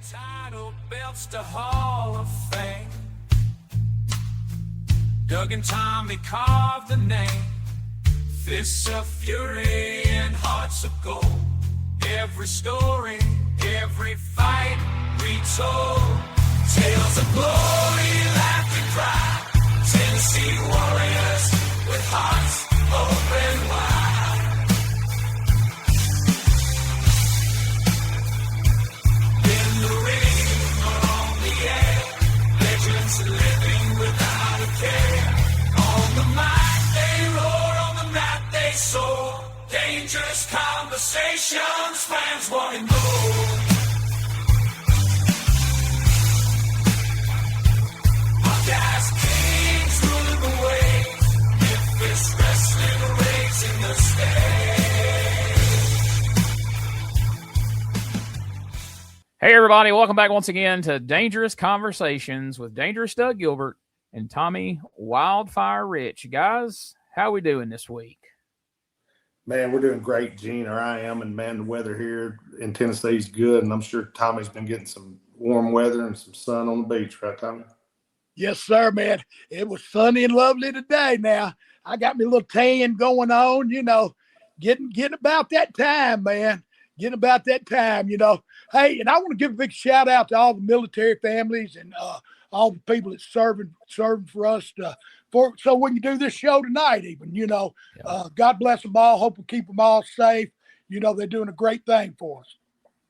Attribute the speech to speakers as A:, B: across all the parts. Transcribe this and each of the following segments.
A: Title belts to Hall of Fame. Doug and Tommy carved the name. Fists of fury and hearts of gold. Every story, every fight retold. Tales of glory, laughter, cry. Tennessee warriors with hearts open wide. In the ring or on the air, legends living without a care. On the mic they roar, on the mat they soar. Dangerous conversations, fans wanting more. Gas kings ruling the waves. Memphis wrestling raising the stage.
B: Hey everybody, welcome back once again to Dangerous Conversations with Dangerous Doug Gilbert and Tommy Wildfire Rich. Guys, how we doing this week?
C: Man, we're doing great, Gene, or I am, and man, the weather here in Tennessee is good, and I'm sure Tommy's been getting some warm weather and some sun on the beach, right, Tommy?
D: Yes, sir, man. It was sunny and lovely today. Now I got me a little tan going on, getting about that time, man. Getting about that time, Hey, and I want to give a big shout out to all the military families and all the people that's serving for us so we can do this show tonight. Even, God bless them all. Hope we keep them all safe. They're doing a great thing for us.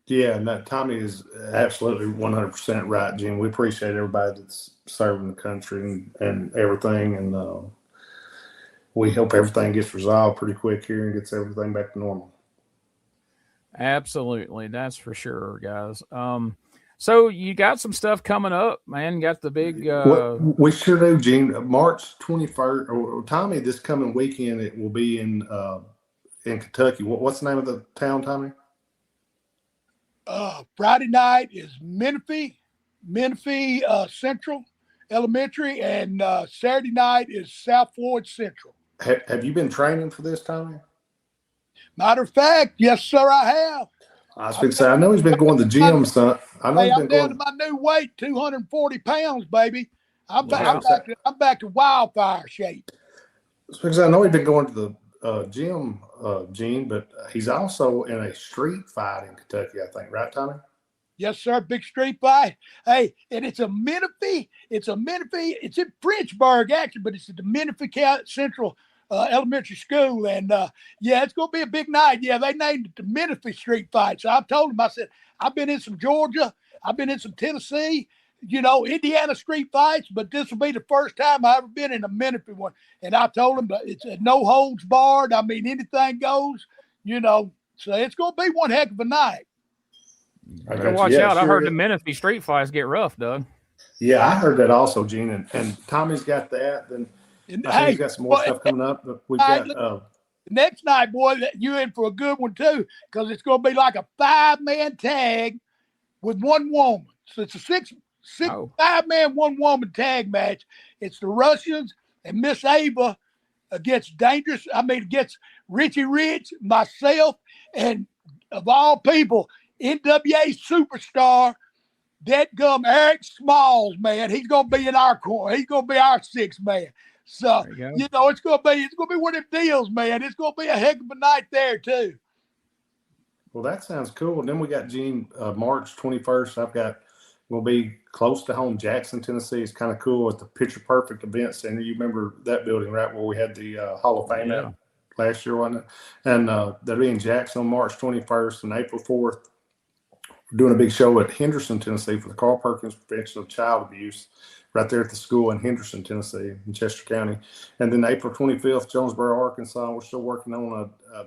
C: Yeah, and Tommy is absolutely 100% right, Jim. We appreciate everybody that's serving the country and everything, and we hope everything gets resolved pretty quick here and gets everything back to normal.
B: Absolutely, that's for sure, guys. So you got some stuff coming up, man. You got the big.
C: We sure do, Gene. March 21st, or Tommy, this coming weekend, it will be in Kentucky. What's the name of the town, Tommy?
D: Friday night is Menifee Central Elementary, and Saturday night is South Floyd Central.
C: Have you been training for this, Tommy?
D: Matter of fact, yes, sir, I have.
C: I was going to say, I know he's been going to the gym, son. I'm
D: down to my new weight, 240 pounds, baby. I'm back to wildfire shape.
C: Because I know he's been going to the gym, Gene, but he's also in a street fight in Kentucky, I think, right, Tommy?
D: Yes, sir. Big street fight. Hey, and it's a Menifee. It's in Frenchburg, actually, but it's at the Menifee Central Elementary School. And, it's going to be a big night. Yeah, they named it the Menifee Street Fight. So I told him, I said, I've been in some Georgia. I've been in some Tennessee, Indiana street fights, but this will be the first time I've ever been in a Menifee one. And I told him that it's no holds barred. I mean, anything goes, so it's going to be one heck of a night.
B: Watch out. I heard the Menifee street fights get rough, Doug.
C: Yeah, I heard that also, Gene. And Tommy's got that. Then I think he's got some more stuff coming up. But we've got
D: next night, boy, you're in for a good one, too, because it's going to be like a 5-man tag with one woman. So it's a 5-man, one woman tag match. It's the Russians and Miss Ava against Richie Rich, myself, and of all people, NWA superstar, Dadgum Eric Smalls, man. He's gonna be in our corner. He's gonna be our 6th man. So it's gonna be one of them deals, man. It's gonna be a heck of a night there too.
C: Well, that sounds cool. And then we got Gene, March 21st. We'll be close to home, Jackson, Tennessee. It's kind of cool at the Picture Perfect Event Center. You remember that building, right, where we had the Hall of Fame at last year, wasn't it? And they'll be in Jackson on March 21st and April 4th. We're doing a big show at Henderson, Tennessee for the Carl Perkins Prevention of Child Abuse right there at the school in Henderson, Tennessee, in Chester County. And then April 25th, Jonesboro, Arkansas. We're still working on a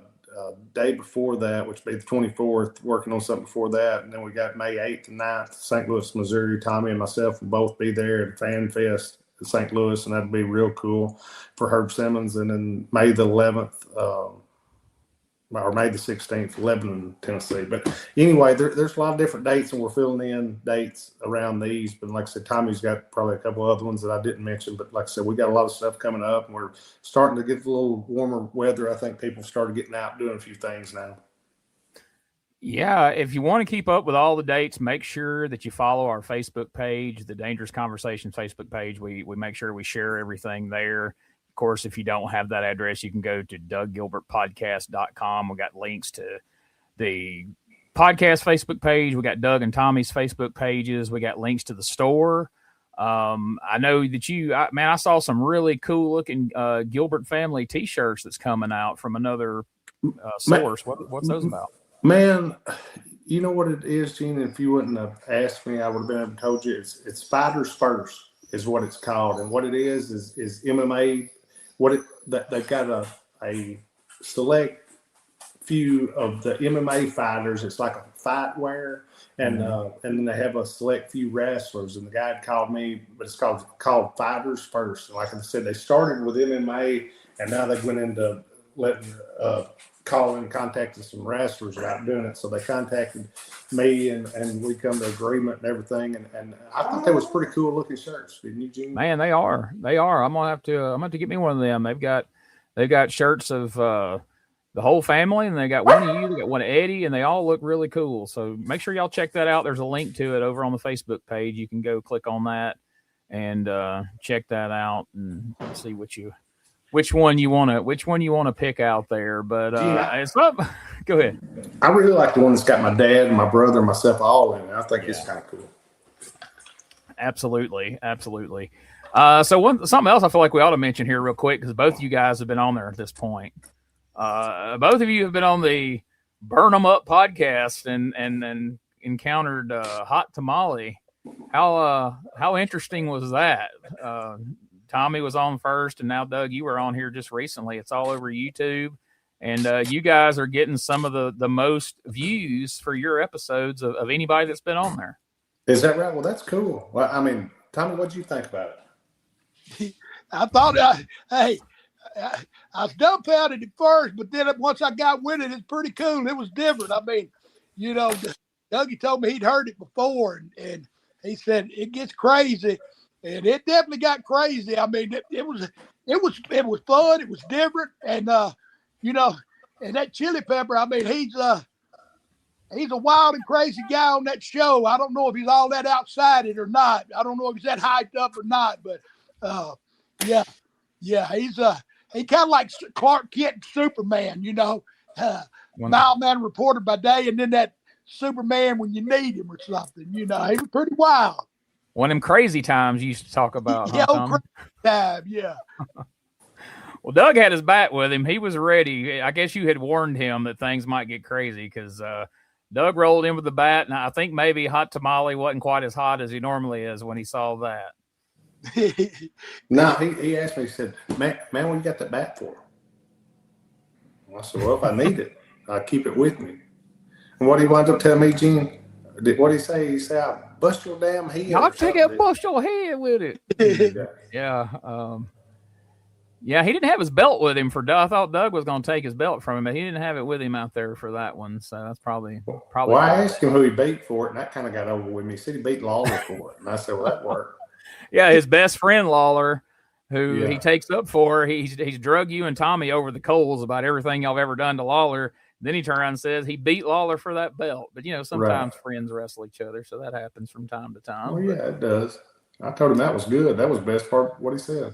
C: day before that, which would be the 24th, working on something before that. And then we got May 8th and 9th, St. Louis, Missouri. Tommy and myself will both be there at Fan Fest in St. Louis, and that'd be real cool for Herb Simmons. And then May the 11th, or May the 16th, Lebanon, Tennessee. But anyway, there's a lot of different dates, and we're filling in dates around these. But like I said, Tommy's got probably a couple other ones that I didn't mention. But like I said, we got a lot of stuff coming up, and we're starting to get a little warmer weather. I think people started getting out doing a few things now.
B: Yeah, if you want to keep up with all the dates, make sure that you follow our Facebook page, the Dangerous Conversations Facebook page. We make sure we share everything there. Of course, if you don't have that address, you can go to DougGilbertPodcast.com. We got links to the podcast Facebook page. We got Doug and Tommy's Facebook pages. We got links to the store. I know that I saw some really cool looking Gilbert family T-shirts that's coming out from another source. What's those about?
C: Man, you know what it is, Gene? If you wouldn't have asked me, I would have been able to told you. It's Fighters First is what it's called, and what it is MMA. They've got a select few of the MMA fighters. It's like a fight wear, and then they have a select few wrestlers. And the guy had called me, but it's called Fighters First. And like I said, they started with MMA, and now they went into letting contacting some wrestlers about doing it. So they contacted me, and we come to agreement and everything. And I thought that was pretty cool looking shirts, didn't you, Gene?
B: Man, they are. I'm gonna have to get me one of them. They've got shirts of the whole family, and they got one of you, they got one of Eddie, and they all look really cool. So make sure y'all check that out. There's a link to it over on the Facebook page. You can go click on that and check that out and see which one you want to pick out there. But it's up. Go ahead.
C: I really like the one that's got my dad and my brother and myself all in it. I think it's kind of cool.
B: Absolutely. So something else I feel like we ought to mention here real quick, because both of you guys have been on there at this point. Both of you have been on the Burn 'Em Up podcast and encountered Hot Tamale. How interesting was that? Tommy was on first, and now Doug, you were on here just recently. It's all over YouTube, and you guys are getting some of the most views for your episodes of anybody that's been on there.
C: Is that right? Well, that's cool. Well, I mean, Tommy, what did you think about it?
D: I thought, I was dumbfounded at first, but then once I got with it, it's pretty cool. It was different. I mean, Dougie told me he'd heard it before, and he said it gets crazy. And it definitely got crazy. I mean, it was fun. It was different, and and that Chili Pepper. I mean, he's a wild and crazy guy on that show. I don't know if he's all that outside it or not. I don't know if he's that hyped up or not. But yeah, he's he kind of like Clark Kent, and Superman. Mild-man reporter by day, and then that Superman when you need him or something. He was pretty wild.
B: One of them crazy times you used to talk about.
D: Yeah, crazy time, yeah.
B: Well, Doug had his bat with him. He was ready. I guess you had warned him that things might get crazy, because Doug rolled in with the bat, and I think maybe Hot Tamale wasn't quite as hot as he normally is when he saw that.
C: No, he asked me, he said, man, what you got that bat for? I said, well, if I need it, I'll keep it with me. And what he wound up telling me, Gene, what did he say? He said, I'll bust your damn head.
B: I'll take it, bust your head with it. Yeah. Yeah, he didn't have his belt with him for Doug. I thought Doug was going to take his belt from him, but he didn't have it with him out there for that one. So that's probably.
C: Well, I asked him who he beat for it, and that kind of got over with me. He said he beat Lawler for it, and I said, well, that worked.
B: Yeah, his best friend Lawler, who he takes up for, he's drug you and Tommy over the coals about everything y'all have ever done to Lawler. Then he turns around and says he beat Lawler for that belt. But, sometimes friends wrestle each other, so that happens from time to time.
C: Well, yeah, it does. I told him that was good. That was the best part of what he said.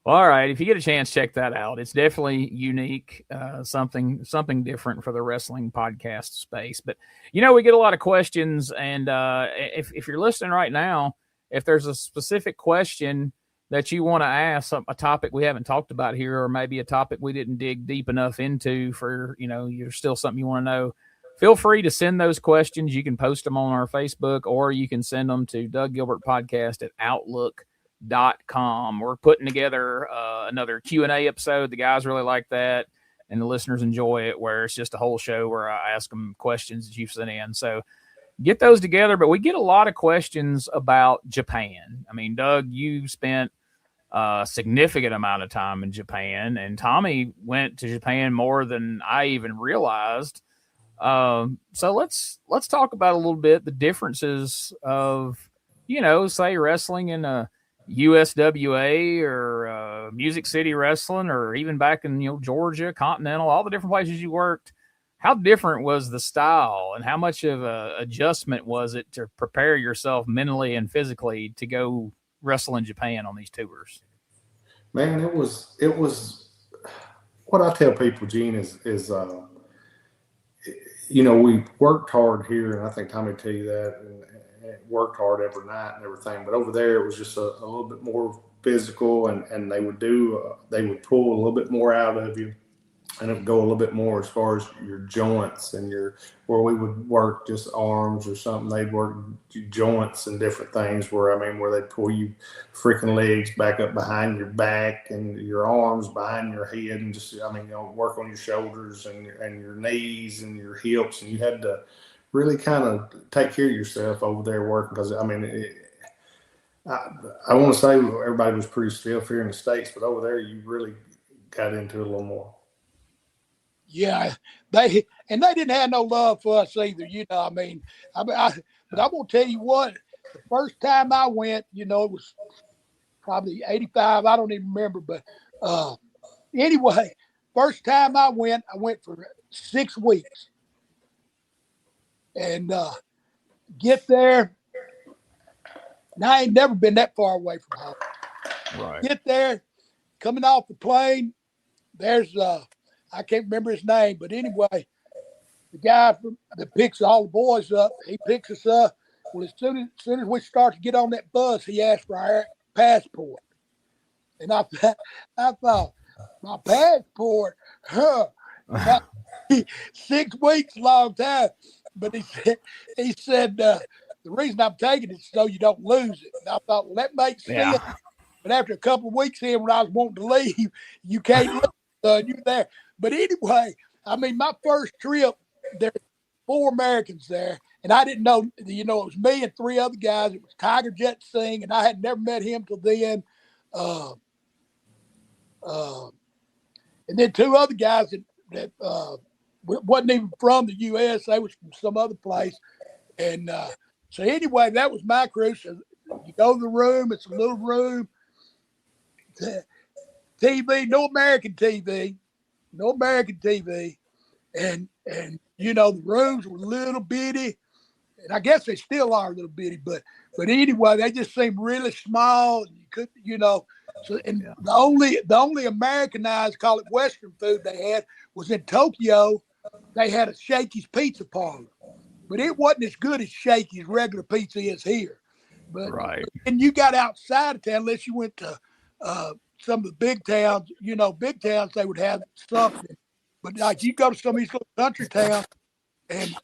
B: All right. If you get a chance, check that out. It's definitely unique, something different for the wrestling podcast space. But, we get a lot of questions. And if you're listening right now, if there's a specific question that you want to ask, a topic we haven't talked about here, or maybe a topic we didn't dig deep enough into for, you're still something you want to know, feel free to send those questions. You can post them on our Facebook, or you can send them to Doug Gilbert Podcast at Outlook.com. We're putting together another Q&A episode. The guys really like that, and the listeners enjoy it, where it's just a whole show where I ask them questions that you've sent in. So get those together. But we get a lot of questions about Japan. I mean, Doug, you spent a significant amount of time in Japan, and Tommy went to Japan more than I even realized. So let's talk about a little bit the differences of, say wrestling in a USWA or Music City Wrestling, or even back in Georgia, Continental, all the different places you worked, how different was the style, and how much of a adjustment was it to prepare yourself mentally and physically to go wrestle in Japan on these tours?
C: Man, it was what I tell people, Gene, is we worked hard here, and I think Tommy tell you that, and worked hard every night and everything. But over there, it was just a little bit more physical, and they would pull a little bit more out of you, and it would go a little bit more as far as your joints and where we would work just arms or something. They'd work joints and different things where they'd pull you freaking legs back up behind your back and your arms behind your head, and just, work on your shoulders and your knees and your hips. And you had to really kind of take care of yourself over there working, because, I want to say everybody was pretty stiff here in the States, but over there you really got into it a little more.
D: Yeah, they didn't have no love for us either. But I'm gonna tell you what. The first time I went, it was probably '85. I don't even remember, but anyway, first time I went for 6 weeks, and get there. Now I ain't never been that far away from home.
B: Right.
D: Get there, coming off the plane. There's I can't remember his name, but anyway, the guy that picks all the boys up, he picks us up. Well, as soon as we start to get on that bus, he asked for our passport. And I thought, my passport, 6 weeks, long time. But he said the reason I'm taking it is so you don't lose it. And I thought, well, that makes sense. But after a couple of weeks here, when I was wanting to leave, you can't leave. You're there. But anyway, my first trip, there were 4 Americans there, and I didn't know, it was me and 3 other guys. It was Tiger Jet Singh, and I had never met him till then. And then 2 other guys that wasn't even from the U.S. They was from some other place. And so anyway, that was my crew. So you go to the room. It's a little room. TV, no American TV. And the rooms were little bitty, and I guess they still are a little bitty, but anyway, they just seemed really small. And you could, so, and the only Americanized, call it Western food they had was in Tokyo. They had a Shakey's Pizza Parlor, but it wasn't as good as Shakey's regular pizza is here. But
B: right.
D: And you got outside of town, unless you went to some of the big towns, big towns, they would have something. But like you go to some of these little country towns, and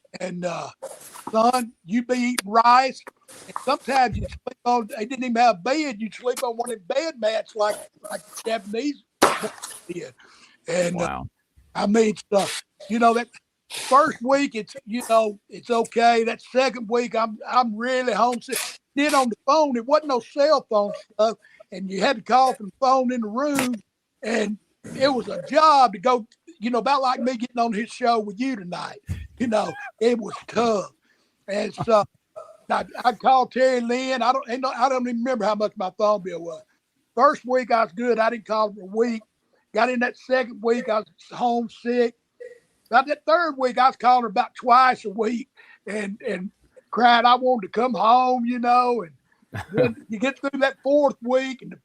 D: son, you'd be eating rice, and sometimes you sleep on. They didn't even have a bed. You'd sleep on one of the bed mats like the Japanese did. And
B: wow.
D: That first week it's okay. That second week I'm really homesick. Then on the phone, it wasn't no cell phone stuff. And you had to call from the phone in the room, and it was a job to go, about like me getting on his show with you tonight. It was tough. And so I called Terry Lynn. I don't even remember how much my phone bill was. First week I was good. I didn't call for a week. Got in that second week, I was homesick. About that third week, I was calling her about twice a week and cried I wanted to come home, and then you get through that 4th week, and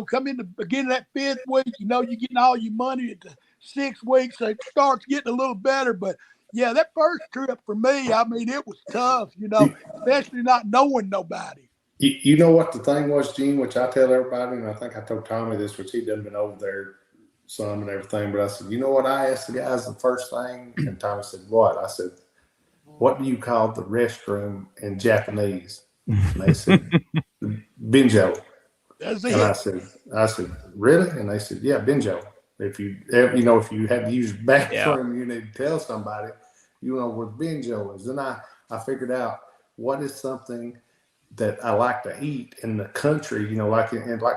D: come in the beginning of that 5th week, you're getting all your money at the 6th week, so it starts getting a little better. But yeah, that first trip for me, it was tough, especially not knowing nobody.
C: You know what the thing was, Gene, which I tell everybody, and I think I told Tommy this, which he done been over there some and everything, but I said, you know what I asked the guys the first thing? And Tommy said, what? I said, what do you call the restroom in Japanese? And they said, Benjo.
D: That's
C: and
D: it.
C: I said, really? And they said, yeah, Benjo. If you had to use the bathroom, you need to tell somebody, where Benjo is. Then I figured out what is something that I like to eat in the country, like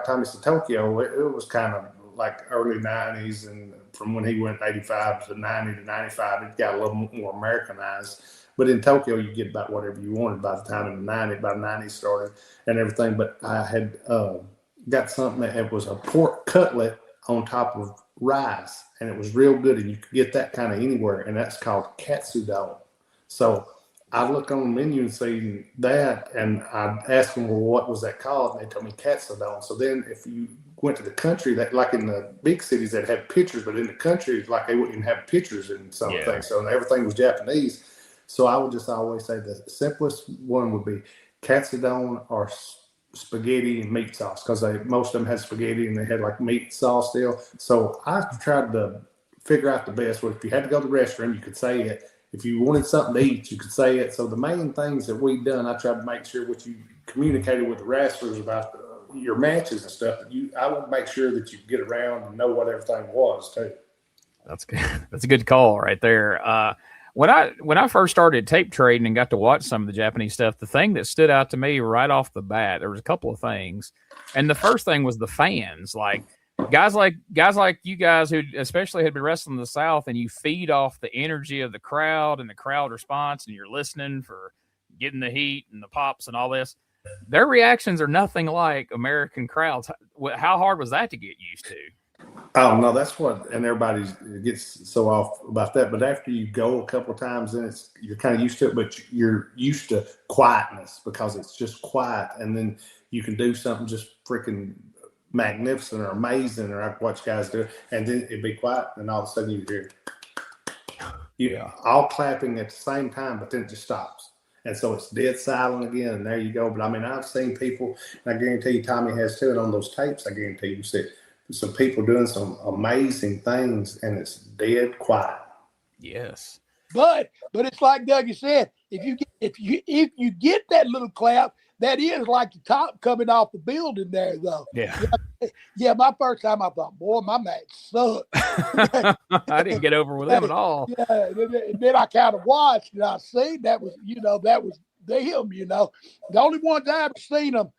C: Tommy said, Tokyo, it was kind of like early 90s, and from when he went 85 to 90 to 95, it got a little more Americanized. But in Tokyo, you get about whatever you wanted by the time by the 90s started and everything. But I had got something that it was a pork cutlet on top of rice, and it was real good, and you could get that kind of anywhere, and that's called katsudon. So I looked on the menu and seen that, and I asked them, well, what was that called? And they told me katsudon. So then if you went to the country, that like in the big cities that had pictures, but in the country, like they wouldn't even have pictures in some things. So everything was Japanese. So I would just always say the simplest one would be katsudon or spaghetti and meat sauce, because most of them had spaghetti and they had like meat sauce still. So I tried to figure out the best. Well, if you had to go to the restroom, you could say it. If you wanted something to eat, you could say it. So the main things that we done, I tried to make sure what you communicated with the wrestlers about your matches and stuff. I would make sure that you get around and know what everything was too.
B: That's good. That's a good call right there. When I first started tape trading and got to watch some of the Japanese stuff, the thing that stood out to me right off the bat, there was a couple of things, and the first thing was the fans. Like guys like you guys who especially had been wrestling in the South, and you feed off the energy of the crowd and the crowd response, and you're listening for getting the heat and the pops and all this. Their reactions are nothing like American crowds. How hard was that to get used to?
C: Oh no, that's what, and everybody gets so off about that. But after you go a couple of times, then you're kind of used to it. But you're used to quietness because it's just quiet, and then you can do something just freaking magnificent or amazing, or I watch guys do it, and then it'd be quiet, and all of a sudden you hear all clapping at the same time, but then it just stops. And so it's dead silent again, and there you go. But I mean, I've seen people, and I guarantee you Tommy has too, and on those tapes, I guarantee you see some people doing some amazing things, and it's dead quiet.
B: Yes.
D: But it's like Dougie said, if you get that little clap, that is like the top coming off the building there, though.
B: Yeah,
D: my first time I thought, boy, my match sucked.
B: I didn't get over with them at all.
D: Yeah, and then I kind of watched, and I seen that was them. The only ones I ever seen them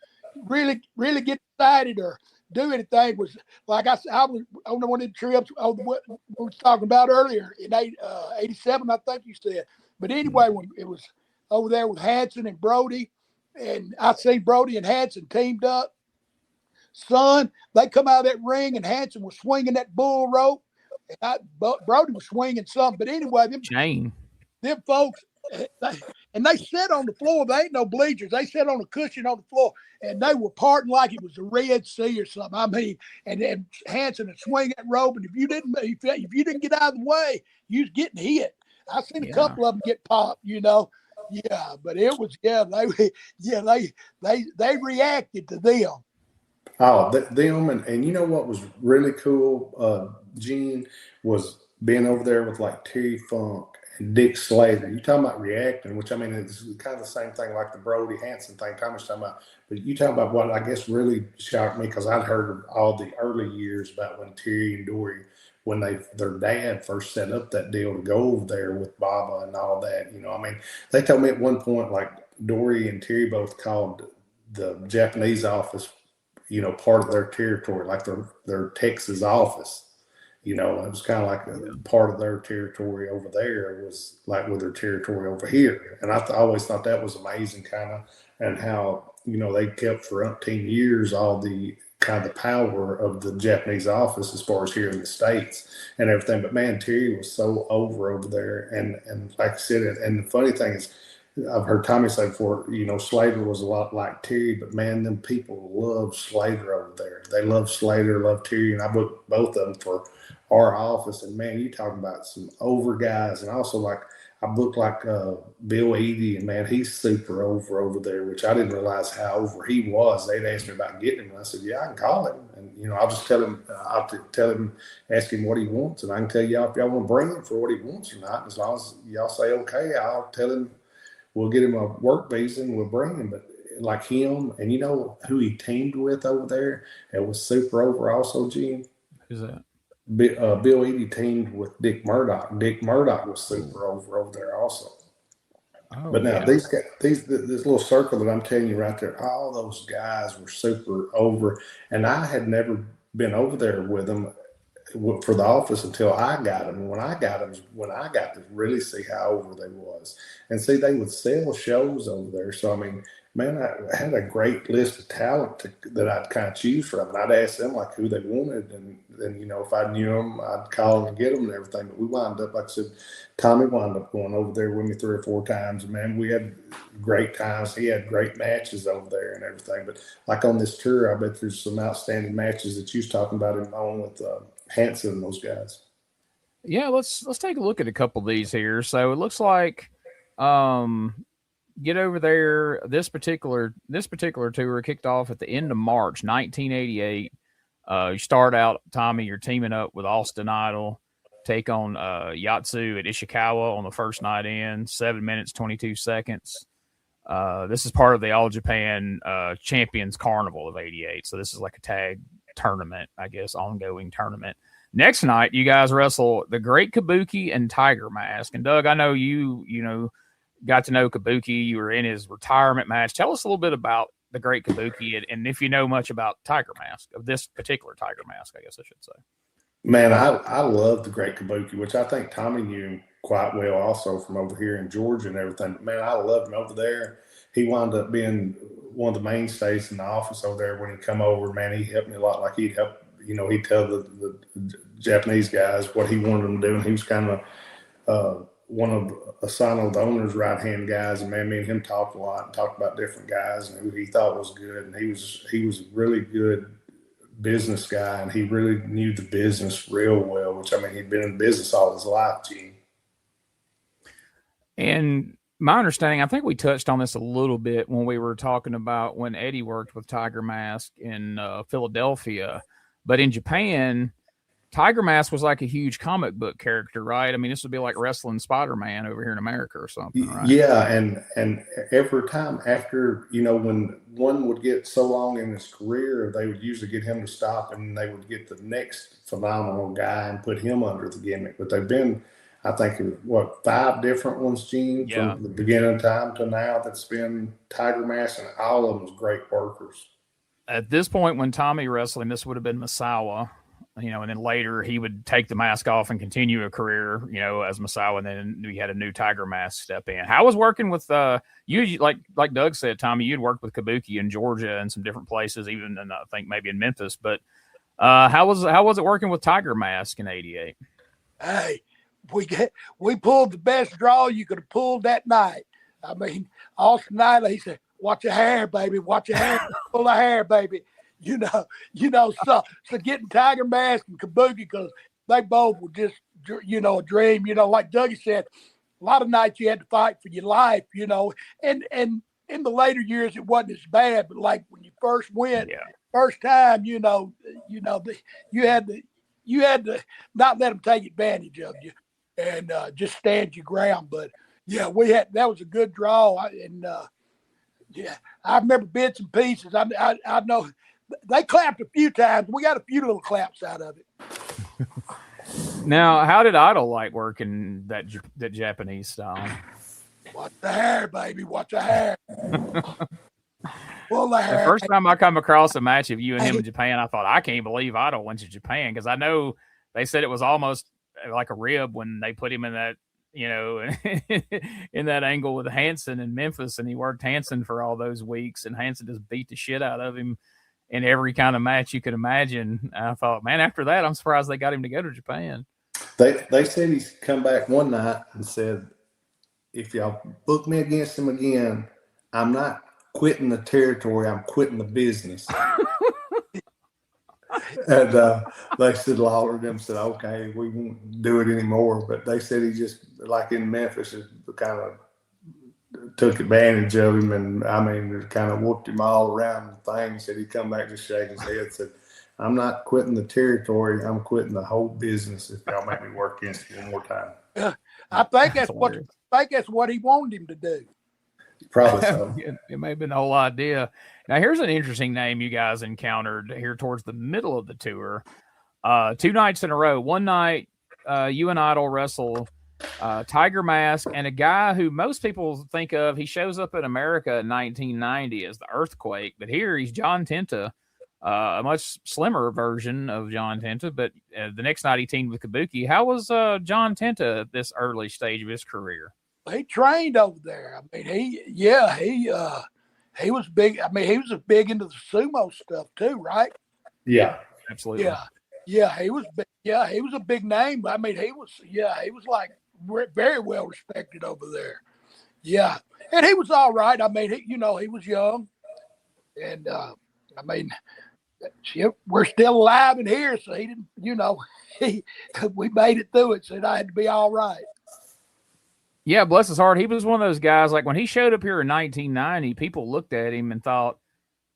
D: really get excited or do anything was, like I said, I was on one of the trips what we were talking about earlier in 87, I think you said. But anyway, when it was over there with Hansen and Brody, and I seen Brody and Hansen teamed up. Son, they come out of that ring, and Hansen was swinging that bull rope. And Brody was swinging something. But anyway, them folks, they sat on the floor. They ain't no bleachers. They sat on a cushion on the floor, and they were parting like it was the Red Sea or something. I mean, and then Hansen would swing that rope, and if you didn't get out of the way, you was getting hit. I seen a couple of them get popped, Yeah, but it was they reacted to them.
C: Oh, them and you know what was really cool, Gene, was being over there with like Terry Funk and Dick Slater. You talking about reacting, which I mean it's kind of the same thing like the Brody Hansen thing Tommy's talking about. But you talking about what I guess really shocked me, because I'd heard all the early years about when Terry and Dory, when their dad first set up that deal to go over there with Baba and all that. I mean, they told me at one point like Dory and Terry both called the Japanese office, part of their territory, like their Texas office. It was kind of like a part of their territory over there was like with their territory over here. And I always thought that was amazing, kind of, and how, they kept for umpteen years all the kind of the power of the Japanese office as far as here in the States and everything. But man, Terry was so over there. And like I said, and the funny thing is, I've heard Tommy say before, Slater was a lot like Terry, but man, them people love Slater over there. They love Slater, love Terry, and I booked both of them for our office. And man, you talking about some over guys, and also like I booked like Bill Eady, and man, he's super over there, which I didn't realize how over he was. They'd asked me about getting him, and I said, yeah, I can call him, and I'll just tell him, ask him what he wants, and I can tell y'all if y'all want to bring him for what he wants or not. As long as y'all say okay, I'll tell him. We'll get him a work visa and we'll bring him. But like him, and you know who he teamed with over there? It was super over also, Gene.
B: Who's that?
C: Bill Eady teamed with Dick Murdoch. Dick Murdoch was super over there also. Oh, but now these guys, this little circle that I'm telling you right there, all those guys were super over. And I had never been over there with them for the office until I got them. When I got them, when I got to really see how over they was, and see they would sell shows over there. So I mean, man, I had a great list of talent that I'd kind of choose from, and I'd ask them like who they wanted, and then if I knew them, I'd call them and get them and everything. But we wound up, like I said, Tommy wound up going over there with me 3 or 4 times, and man, we had great times. He had great matches over there and everything. But like on this tour, I bet there's some outstanding matches that you was talking about him on with Hansen and those guys.
B: Yeah, let's take a look at a couple of these here. So it looks like get over there. This particular tour kicked off at the end of March 1988. You start out, Tommy, you're teaming up with Austin Idol, take on Yatsu at Ishikawa on the first night in, 7 minutes 22 seconds. This is part of the All Japan Champions Carnival of '88. So this is like a tag tournament, I guess, ongoing tournament. Next night, you guys wrestle the Great Kabuki and Tiger Mask. And Doug, I know you got to know Kabuki. You were in his retirement match. Tell us a little bit about the Great Kabuki and if you know much about Tiger Mask, of this particular Tiger Mask, I guess I should say.
C: Man, I love the Great Kabuki, which I think Tommy knew quite well also from over here in Georgia and everything. But man, I loved him over there. He wound up being one of the mainstays in the office over there when he come over. Man, he helped me a lot. Like he'd help, he'd tell the Japanese guys what he wanted them to do. And he was kind of one of Asano, the owner's right-hand guys. And man, me and him talked a lot and talked about different guys and who he thought was good. And he was a really good business guy, and he really knew the business real well, which, I mean, he'd been in business all his life, Gene.
B: And my understanding, I think we touched on this a little bit when we were talking about when Eddie worked with Tiger Mask in Philadelphia, but in Japan, Tiger Mask was like a huge comic book character, right? I mean, this would be like wrestling Spider-Man over here in America or something, right?
C: Yeah, and every time after, when one would get so long in his career, they would usually get him to stop, and they would get the next phenomenal guy and put him under the gimmick. But they've been, I think, 5 different ones, Gene, from the beginning of time to now that's been Tiger Mask, and all of them was great workers. At
B: this point, when Tommy wrestled him, this would have been Misawa. And then later he would take the mask off and continue a career, as Misawa, and then we had a new Tiger Mask step in. How was working with you? Like Doug said, Tommy, you'd worked with Kabuki in Georgia and some different places, even in, I think maybe in Memphis. But how was it working with Tiger Mask in '88?
D: Hey, we pulled the best draw you could have pulled that night. I mean, Austin Idol, he said, "Watch your hair, baby. Watch your hair. Pull the hair, baby." So getting Tiger Mask and Kabuki, because they both were just, a dream. Like Dougie said, a lot of nights you had to fight for your life, and in the later years it wasn't as bad, but like when you first went, first time, you had to not let them take advantage of you and just stand your ground. But yeah, that was a good draw, I remember bits and pieces. I know. They clapped a few times. We got a few little claps out of it.
B: Now, how did Idol like working that Japanese style?
D: Watch the hair, baby. Watch the hair. Pull the hair.
B: The first time I come across a match of you and him in Japan, I thought, I can't believe Idol went to Japan, because I know they said it was almost like a rib when they put him in that, in that angle with Hansen in Memphis, and he worked Hansen for all those weeks, and Hansen just beat the shit out of him in every kind of match you could imagine. I thought, man, after that, I'm surprised they got him to go to Japan.
C: They said he's come back one night and said, if y'all book me against him again, I'm not quitting the territory, I'm quitting the business. And they said, Lawler them said, okay, we won't do it anymore. But they said he just, like in Memphis, it kind of took advantage of him, and I mean, it kind of whooped him all around the thing. Said he'd come back, just shake his head, said, I'm not quitting the territory, I'm quitting the whole business if y'all make me work against you one more time.
D: I think that's what he wanted him to do.
C: Probably so.
B: It may have been the whole idea. Now, here's an interesting name you guys encountered here towards the middle of the tour. 2 nights in a row. One night, you and Idol wrestle Tiger Mask and a guy who most people think of, he shows up in America in 1990 as the Earthquake, but here he's John Tenta, a much slimmer version of John Tenta. But the next night he teamed with Kabuki. How was John Tenta at this early stage of his career?
D: He trained over there. I mean, he was big. I mean, he was big into the sumo stuff too, right?
C: Yeah,
B: absolutely.
D: Yeah, he was big. Yeah, he was a big name. I mean, he was like very well respected over there. Yeah, and he was all right. I mean, he was young, and I mean, we're still alive in here, so he didn't. We made it through it, so I had to be all right.
B: Yeah, bless his heart. He was one of those guys, like when he showed up here in 1990, people looked at him and thought,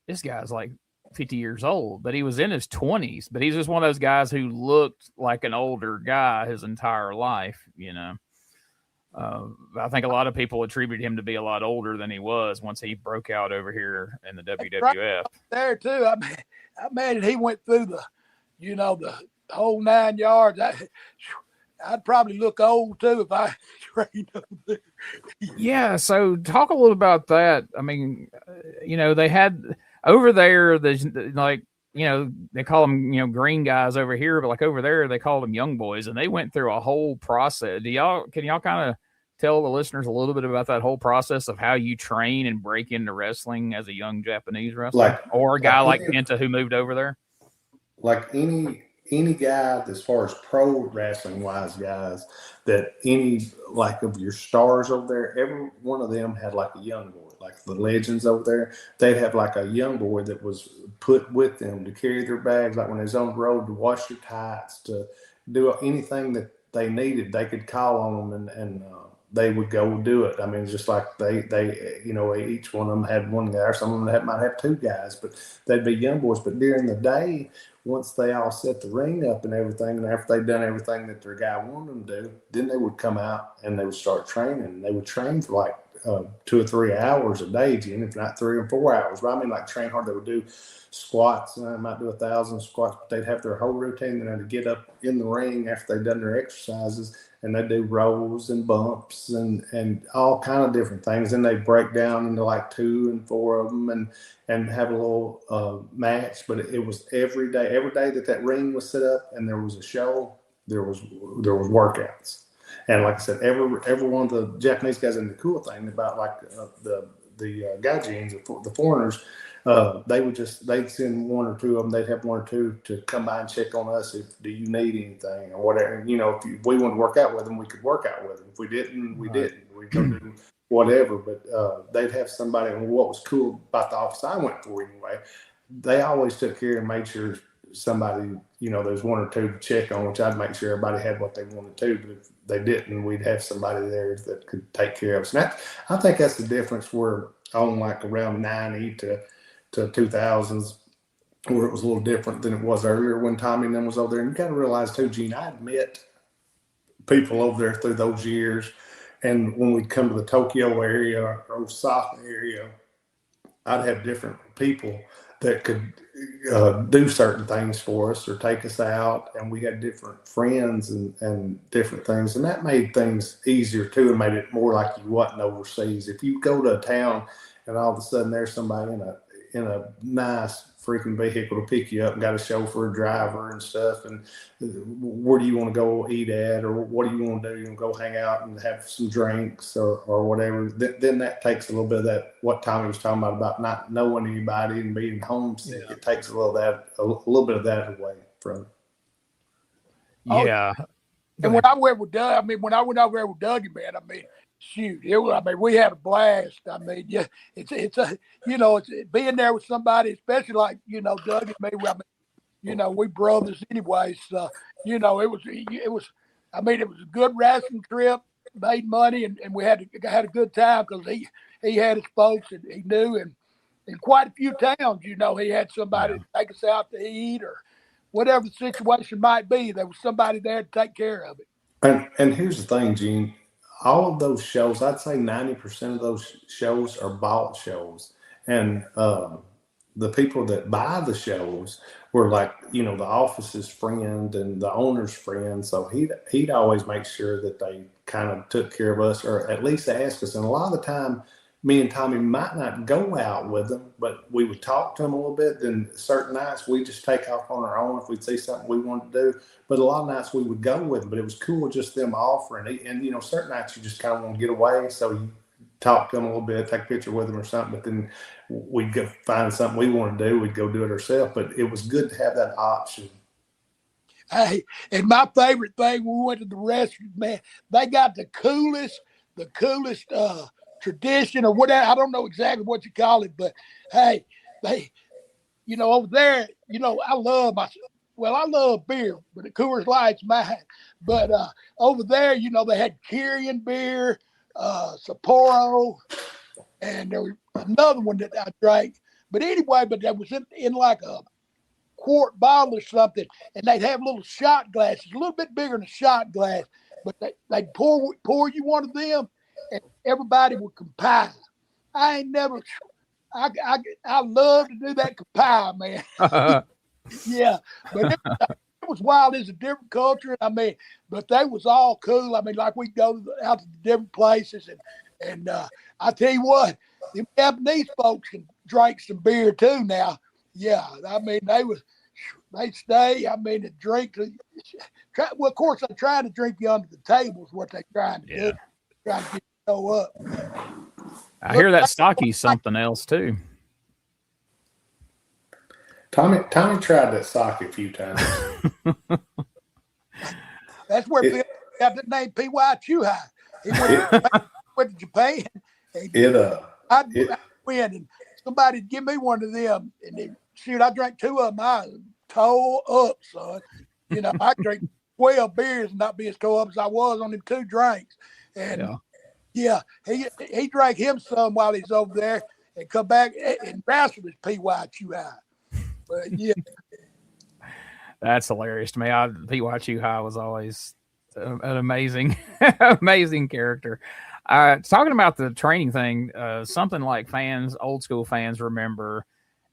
B: this guy's like 50 years old, but he was in his 20s. But he's just one of those guys who looked like an older guy his entire life, I think a lot of people attribute him to be a lot older than he was once he broke out over here in the WWF.
D: Right there, too. I mean, he went through the whole 9 yards. I'd probably look old too if I trained over there.
B: Yeah, so talk a little about that. I mean, they had over there, there's like, they call them, green guys over here, but like over there, they call them young boys, and they went through a whole process. Can y'all kind of tell the listeners a little bit about that whole process of how you train and break into wrestling as a young Japanese wrestler, or a guy like Penta who moved over there?
C: Like any guy, as far as pro wrestling wise guys, that any like of your stars over there, every one of them had like a young boy, like the legends over there. They'd have like a young boy that was put with them to carry their bags, like when they was on the road, to wash their tights, to do anything that they needed. They could call on them and they would go do it. I mean, just like they each one of them had one guy, or some of them might have two guys, but they'd be young boys. But during the day, once they all set the ring up and everything, and after they'd done everything that their guy wanted them to do, then they would come out and they would start training. They would train for like 2 or 3 hours a day, Jim, if not 3 or 4 hours. But I mean, like train hard. They would do squats, and they might do 1,000 squats, but they'd have their whole routine. Then they'd get up in the ring after they'd done their exercises, and they'd do rolls and bumps and all kind of different things. Then they'd break down into like 2 and 4 of them and have a little match. But it was every day that ring was set up and there was a show, there was workouts. And like I said, every one of the Japanese guys, and the cool thing about like the gaijins, the foreigners, they'd send 1 or 2 of them. They'd have 1 or 2 to come by and check on us. Do you need anything or whatever? If we wanted to work out with them, we could work out with them. If we didn't, we didn't. We'd go do whatever. But they'd have somebody. And what was cool about the office I went for anyway, they always took care and made sure somebody, there's 1 or 2 to check on, which I'd make sure everybody had what they wanted to. But if they didn't, we'd have somebody there that could take care of us. And I think that's the difference. Where on like around 90 to 2000s, where it was a little different than it was earlier when Tommy and them was over there. And you got to realize too, Gene, I'd met people over there through those years. And when we'd come to the Tokyo area or Osaka area, I'd have different people that could do certain things for us or take us out. And we had different friends and different things. And that made things easier too, and made it more like you wasn't overseas. If you go to a town and all of a sudden there's somebody in a nice freaking vehicle to pick you up and got a chauffeur, driver and stuff, and where do you want to go eat at, or what do you want to do? You want to go hang out and have some drinks or whatever. Then that takes a little bit of that, what Tommy was talking about not knowing anybody and being homesick. Yeah. It takes a little bit of that away from it.
B: Yeah.
D: And when I went with Doug, when I went over there with Dougie, man, shoot, we had a blast. Yeah, it's being there with somebody, especially like, Doug and me. We brothers anyway. So, it was a good wrestling trip, made money, and we had a good time because he had his folks and he knew, and in quite a few towns, he had somebody to take us out to eat or whatever the situation might be. There was somebody there to take care of it.
C: And here's the thing, Gene. All of those shows, I'd say 90% of those shows are bought shows. And the people that buy the shows were like, the office's friend and the owner's friend. So he'd always make sure that they kind of took care of us, or at least ask us. And a lot of the time, me and Tommy might not go out with them, but we would talk to them a little bit. Then certain nights we just take off on our own if we'd see something we wanted to do. But a lot of nights we would go with them. But it was cool just them offering. And you know, certain nights you just kind of want to get away, so you talk to them a little bit, take a picture with them or something. But then we'd go find something we want to do. We'd go do it ourselves. But it was good to have that option.
D: Hey, and my favorite thing when we went to the restroom, man, they got the coolest tradition or whatever. I don't know exactly what you call it, but hey, they, you know, over there, you know, I love beer, but the Coors Light's mine. But over there, you know, they had Kyrian beer, Sapporo, and there was another one that I drank. But anyway, but that was in like a quart bottle or something, and they'd have little shot glasses, a little bit bigger than a shot glass, but they'd pour you one of them, and everybody would compile. I love to do that compile, man. Yeah, but it was wild. It's a different culture. I mean, but they was all cool. I mean, like we go out to different places, and I tell you what, the Japanese folks can drink some beer too now. Yeah, I mean, they stay. I mean, to drink. Well, of course, they're trying to drink you under the table is what they're trying to do. Trying to get you to go up.
B: I hear that sake's something else too.
C: Tommy tried that sake a few times.
D: That's where Bill got the name P.Y. Chuhai. He went to Japan. I'd win, and somebody'd give me one of them, and shoot, I drank 2 of them. I tore up, son. You know, I drink 12 beers and not be as tore up as I was on them 2 drinks. And yeah, he drank him some while he's over there and come back and wrestled his P.Y. Chuhai. But yeah.
B: That's hilarious to me. P.Y. Chuhai was always an amazing, amazing character. Talking about the training thing, something like old school fans remember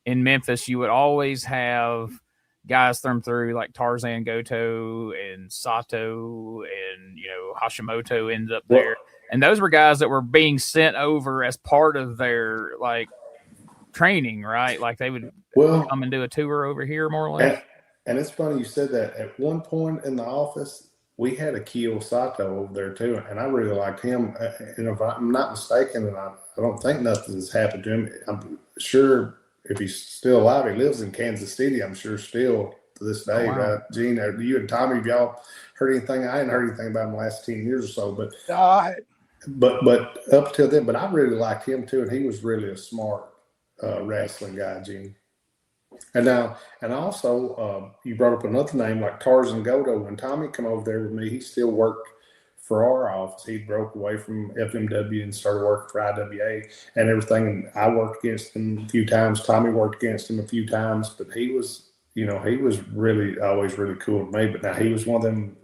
B: in Memphis, you would always have guys through like Tarzan Goto and Sato and, you know, Hashimoto ends up there. And those were guys that were being sent over as part of their like training, right? Like they would come and do a tour over here more or less.
C: And it's funny you said that. At one point in the office, we had a Kyo Sato over there too, and I really liked him. And if I'm not mistaken, and I don't think nothing has happened to him, I'm sure if he's still alive, he lives in Kansas City, I'm sure still to this day, right? Gene, you and Tommy, have y'all heard anything? I hadn't heard anything about him the last 10 years or so, but up till then, but I really liked him too, and he was really a smart wrestling guy, Gene. And also, you brought up another name like Tarzan Goto. When Tommy come over there with me, he still worked for our office. He broke away from FMW and started working for IWA and everything. And I worked against him a few times. Tommy worked against him a few times, but he was really always really cool to me. But now he was one of them.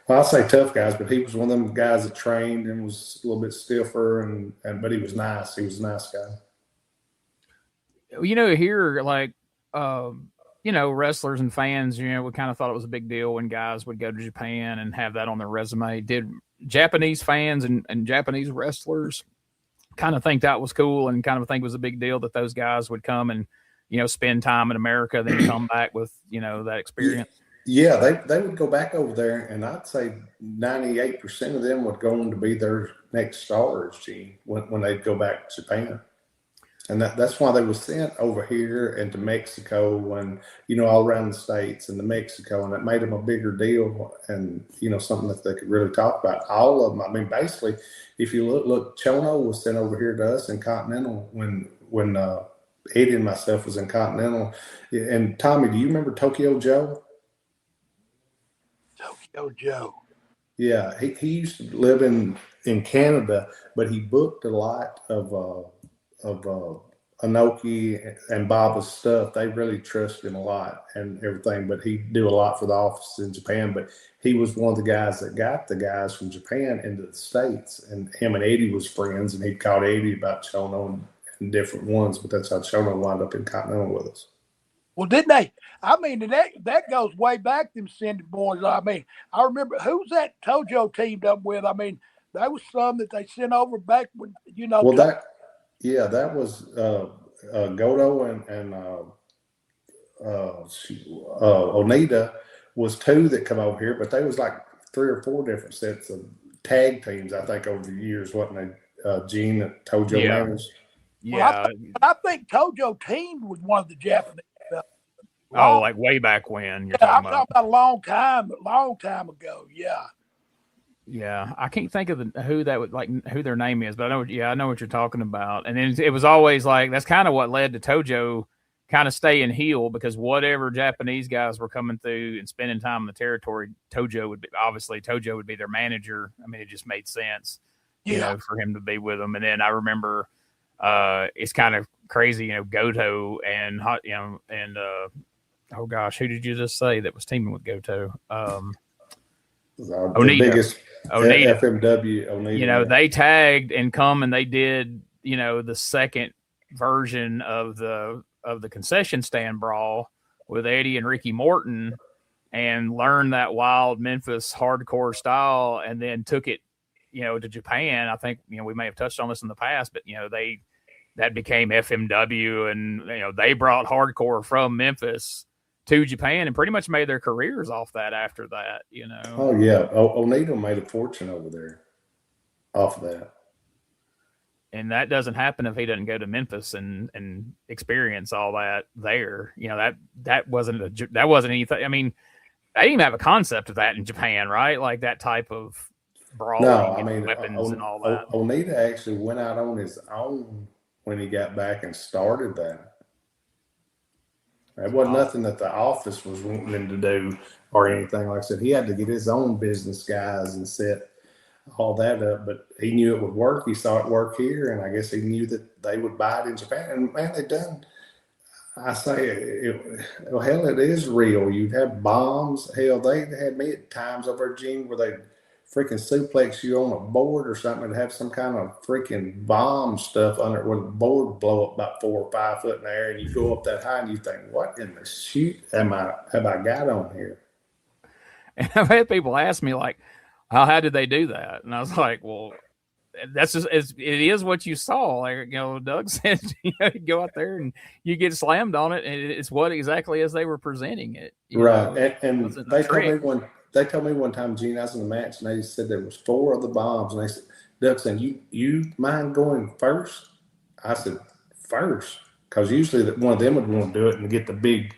C: I'll say tough guys, but he was one of them guys that trained and was a little bit stiffer, but he was nice. He was a nice guy.
B: You know, here, like, you know, wrestlers and fans, you know, we kind of thought it was a big deal when guys would go to Japan and have that on their resume. Did Japanese fans and Japanese wrestlers kind of think that was cool and kind of think it was a big deal that those guys would come and, you know, spend time in America, then come back with, you know, that experience?
C: Yeah, they would go back over there, and I'd say 98% of them would go on to be their next stars, Gene, when they'd go back to Japan. And that's why they were sent over here and to Mexico and, you know, all around the States and to Mexico. And it made them a bigger deal and, you know, something that they could really talk about. All of them. I mean, basically, if you look, Chono was sent over here to us in Continental when Eddie and myself was in Continental. And Tommy, do you remember Tokyo Joe?
D: Tokyo Joe.
C: Yeah, he used to live in Canada, but he booked a lot of Anoki and Baba's stuff. They really trusted him a lot and everything, but he'd do a lot for the office in Japan. But he was one of the guys that got the guys from Japan into the States, and him and Eddie was friends, and he'd called Eddie about Chono and different ones, but that's how Chono wound up in Continental with us.
D: Well, didn't they? I mean, that goes way back, them Cindy boys. I mean, I remember, who's that Tojo teamed up with? I mean, That was some that they sent over back when
C: Well, that was Godo and Onita was two that come over here, but they was like 3 or 4 different sets of tag teams, I think, over the years, wasn't they? Gene that Tojo managed.
B: Yeah.
D: Well, I think Tojo teamed with one of the Japanese.
B: Oh, like way back when you're
D: I'm
B: talking
D: talking about a long time ago. Yeah.
B: Yeah, I can't think of who their name is, but I know what you're talking about. And then it was always like that's kind of what led to Tojo kind of staying heel, because whatever Japanese guys were coming through and spending time in the territory, Tojo would be their manager. I mean, it just made sense, for him to be with them. And then I remember it's kind of crazy, Goto and oh gosh, who did you just say that was teaming with Goto?
C: The biggest FMW Onita.
B: They tagged and they did, the second version of the concession stand brawl with Eddie and Ricky Morton, and learned that wild Memphis hardcore style, and then took it, to Japan. I think, we may have touched on this in the past, but that became FMW, and they brought hardcore from Memphis to Japan and pretty much made their careers off that after that,
C: Oh, yeah. Onita made a fortune over there off of that.
B: And that doesn't happen if he doesn't go to Memphis and experience all that there. That wasn't anything. I mean, they didn't even have a concept of that in Japan, right? Like that type of brawling,
C: no, I mean,
B: weapons and all that.
C: Onita actually went out on his own when he got back and started that. It wasn't nothing that the office was wanting him to do or anything. Like I said, he had to get his own business guys and set all that up. But he knew it would work. He saw it work here, and I guess he knew that they would buy it in Japan. And man, they done. I say, hell, it is real. You'd have bombs. Hell, they had me at times over at Gene where they freaking suplex you on a board or something and have some kind of freaking bomb stuff under it, where the board would blow up about 4 or 5 foot in the air, and you go up that high and you think, what in the shoot have I got on here?
B: And I've had people ask me like, how did they do that? And I was like, well, that's just, it is what you saw. Like, Doug said, you go out there and you get slammed on it, and it's what exactly as they were presenting it.
C: Right. And they told me one time, Gene, I was in the match, and they said there was 4 of the bombs, and they said, Doug said, you mind going first? I said, first, because usually one of them would want to do it and get the big,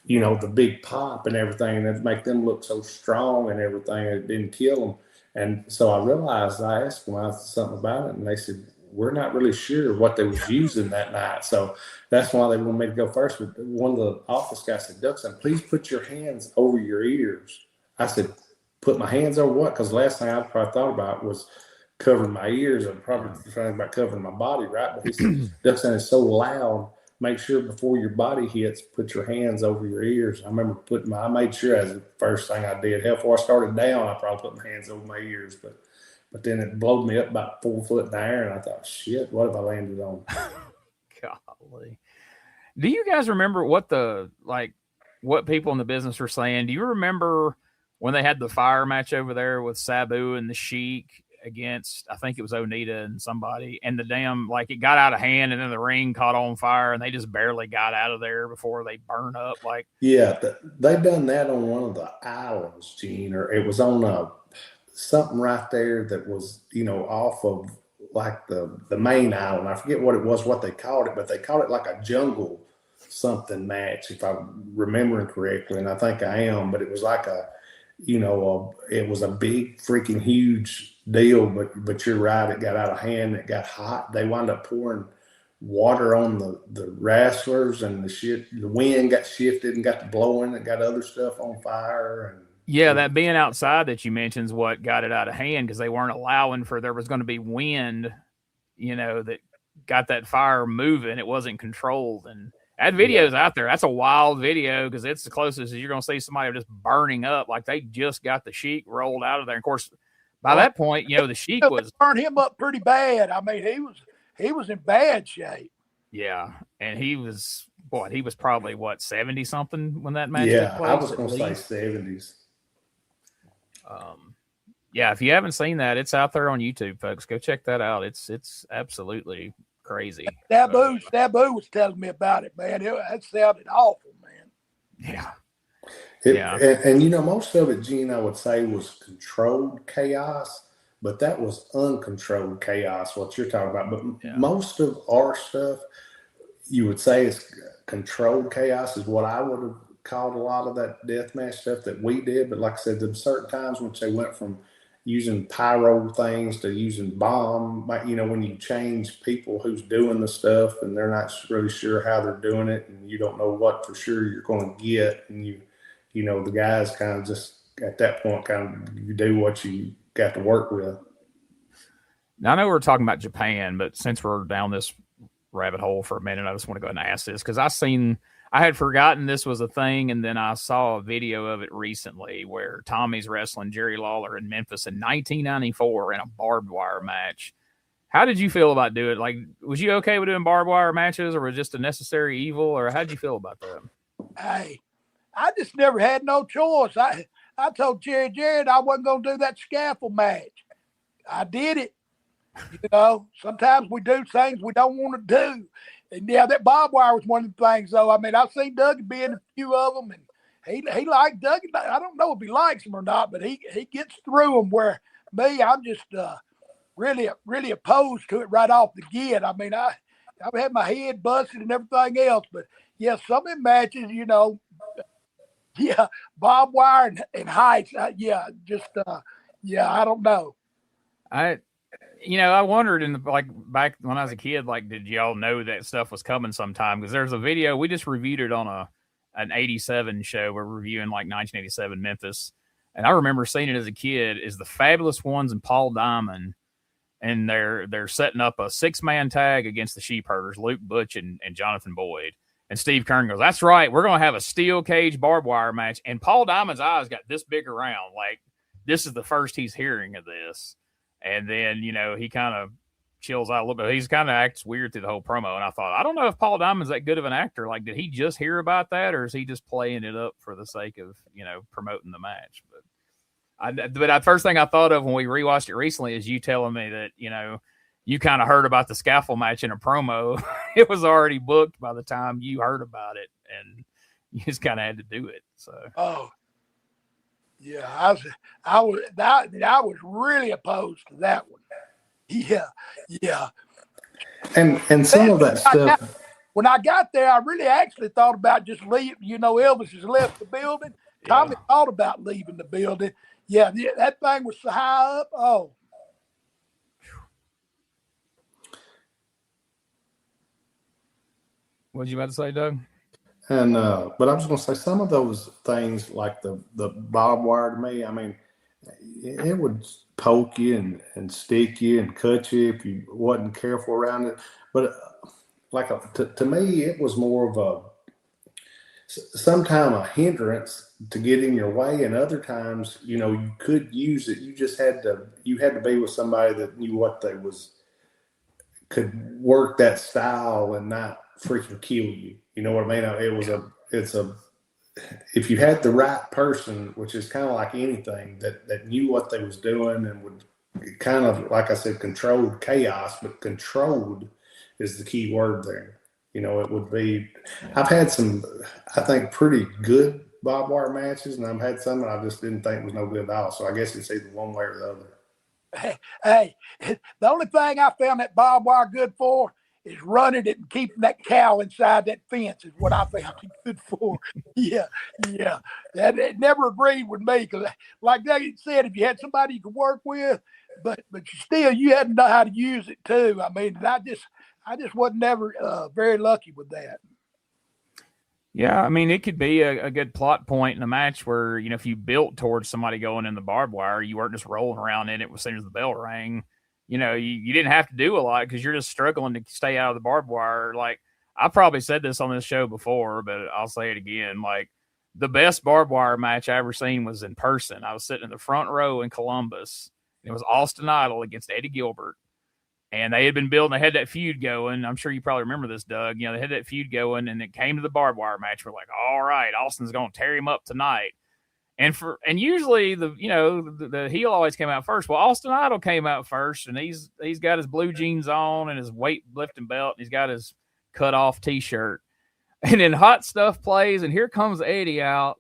C: the big pop and everything, and it'd make them look so strong and everything, and it didn't kill them. And so I realized, I asked them something about it, and they said, we're not really sure what they was using that night. So that's why they wanted me to go first. But one of the office guys said, Doug said, please put your hands over your ears. I said, put my hands over what? Because the last thing I probably thought about was covering my ears. I'm probably thinking about covering my body, right? But he said, Doug said, it's so loud. Make sure before your body hits, put your hands over your ears. I remember I made sure as the first thing I did. Hell, before I started down, I probably put my hands over my ears. But then it blowed me up about 4 foot in the air, and I thought, shit, what have I landed on?
B: Golly. Do you guys remember what people in the business were saying? Do you remember when they had the fire match over there with Sabu and the Sheik against, I think it was Onita and somebody, and the damn, it got out of hand, and then the ring caught on fire, and they just barely got out of there before they burned up.
C: Yeah, they done that on one of the islands, Gene, or it was on something right there that was, off of the main island. I forget what it was, what they called it, but they called it like a jungle something match, if I'm remembering correctly, and I think I am, but it was like it was a big freaking huge deal, but you're right, it got out of hand, it got hot. They wound up pouring water on the wrestlers, and the wind got shifted and got to blowing, it got other stuff on fire. And
B: yeah, that being outside that you mentioned is what got it out of hand, because they weren't allowing there was going to be wind, that got that fire moving. It wasn't controlled, and that video's out there. That's a wild video, because it's the closest you're going to see somebody just burning up. Like they just got the Sheik rolled out of there. And of course, by that point, the Sheik was
D: burned him up pretty bad. I mean, he was in bad shape.
B: Yeah, and he was probably 70 something when that match
C: took
B: place.
C: I was going to say 70s.
B: Yeah, if you haven't seen that, it's out there on YouTube, folks. Go check that out. It's absolutely crazy.
D: Sabu was telling me about it, man. That sounded awful, man.
B: Yeah.
C: And most of it, Gene, I would say was controlled chaos, but that was uncontrolled chaos, what you're talking about. But most of our stuff, you would say is controlled chaos is what I would have called a lot of that deathmatch stuff that we did. But like I said, there certain times when they went from using pyro things to using bomb, when you change people who's doing the stuff and they're not really sure how they're doing it and you don't know what for sure you're going to get. And the guys kind of just at that point, you do what you got to work with.
B: Now, I know we're talking about Japan, but since we're down this rabbit hole for a minute, I just want to go ahead and ask this because I had forgotten this was a thing, and then I saw a video of it recently where Tommy's wrestling Jerry Lawler in Memphis in 1994 in a barbed wire match. How did you feel about doing it? Like, was you okay with doing barbed wire matches, or was it just a necessary evil, or how did you feel about that?
D: Hey, I just never had no choice. I told Jared I wasn't going to do that scaffold match. I did it. Sometimes we do things we don't want to do. And yeah, that barbed wire was one of the things, though. I mean, I've seen Doug be in a few of them, and he liked Doug. I don't know if he likes them or not, but he gets through them. Where me, I'm just really opposed to it right off the get. I mean, I've had my head busted and everything else, but yeah, some of the matches, barbed wire and heights. I don't know.
B: I wondered back when I was a kid, did y'all know that stuff was coming sometime? Because there's a video, we just reviewed it on an 87 show. We're reviewing 1987 Memphis. And I remember seeing it as a kid is the Fabulous Ones and Paul Diamond. And they're setting up a 6-man tag against the Sheepherders, Luke Butch and Jonathan Boyd. And Steve Kern goes, "That's right. We're going to have a steel cage barbed wire match." And Paul Diamond's eyes got this big around. This is the first he's hearing of this. And then, he kind of chills out a little bit. He's kind of acts weird through the whole promo. And I thought, I don't know if Paul Diamond's that good of an actor. Did he just hear about that, or is he just playing it up for the sake of, promoting the match? But the first thing I thought of when we rewatched it recently is you telling me that, you kind of heard about the scaffold match in a promo. It was already booked by the time you heard about it, and you just kind of had to do it. So.
D: Oh. Yeah, I was really opposed to that one. Yeah.
C: And some of that stuff.
D: When I got there, I really actually thought about just leaving. Elvis has left the building. Tommy thought about leaving the building. Yeah, that thing was so high up. Oh.
B: What you about to say, Doug?
C: And but I was going to say some of those things like the barbed wire, to me, I mean, it would poke you and stick you and cut you if you wasn't careful around it. But to me, it was more of sometimes a hindrance to get in your way, and other times, you could use it. You just had to be with somebody that knew what could work that style and not freaking kill you. You know what I mean? If you had the right person, which is kind of like anything that knew what they was doing and would kind of, like I said, controlled chaos, but controlled is the key word there. It would be, I've had some, I think, pretty good barbed wire matches, and I've had some that I just didn't think was no good at all. So I guess it's either one way or the other.
D: Hey, the only thing I found that barbed wire good for is running it and keeping that cow inside that fence is what I found it good for. Yeah. That it never agreed with me because, like Doug said, if you had somebody you could work with, but you had to know how to use it too. I mean, I just wasn't never very lucky with that.
B: Yeah, I mean, it could be a good plot point in a match where, if you built towards somebody going in the barbed wire, you weren't just rolling around in it as soon as the bell rang. You didn't have to do a lot because you're just struggling to stay out of the barbed wire. I probably said this on this show before, but I'll say it again. The best barbed wire match I ever seen was in person. I was sitting in the front row in Columbus. It was Austin Idol against Eddie Gilbert. And they had been building, they had that feud going. I'm sure you probably remember this, Doug. They had that feud going, and it came to the barbed wire match. We're like, all right, Austin's going to tear him up tonight. And usually the heel always came out first. Well, Austin Idol came out first, and he's got his blue jeans on and his weightlifting belt, and he's got his cut off T-shirt. And then Hot Stuff plays, and here comes Eddie out,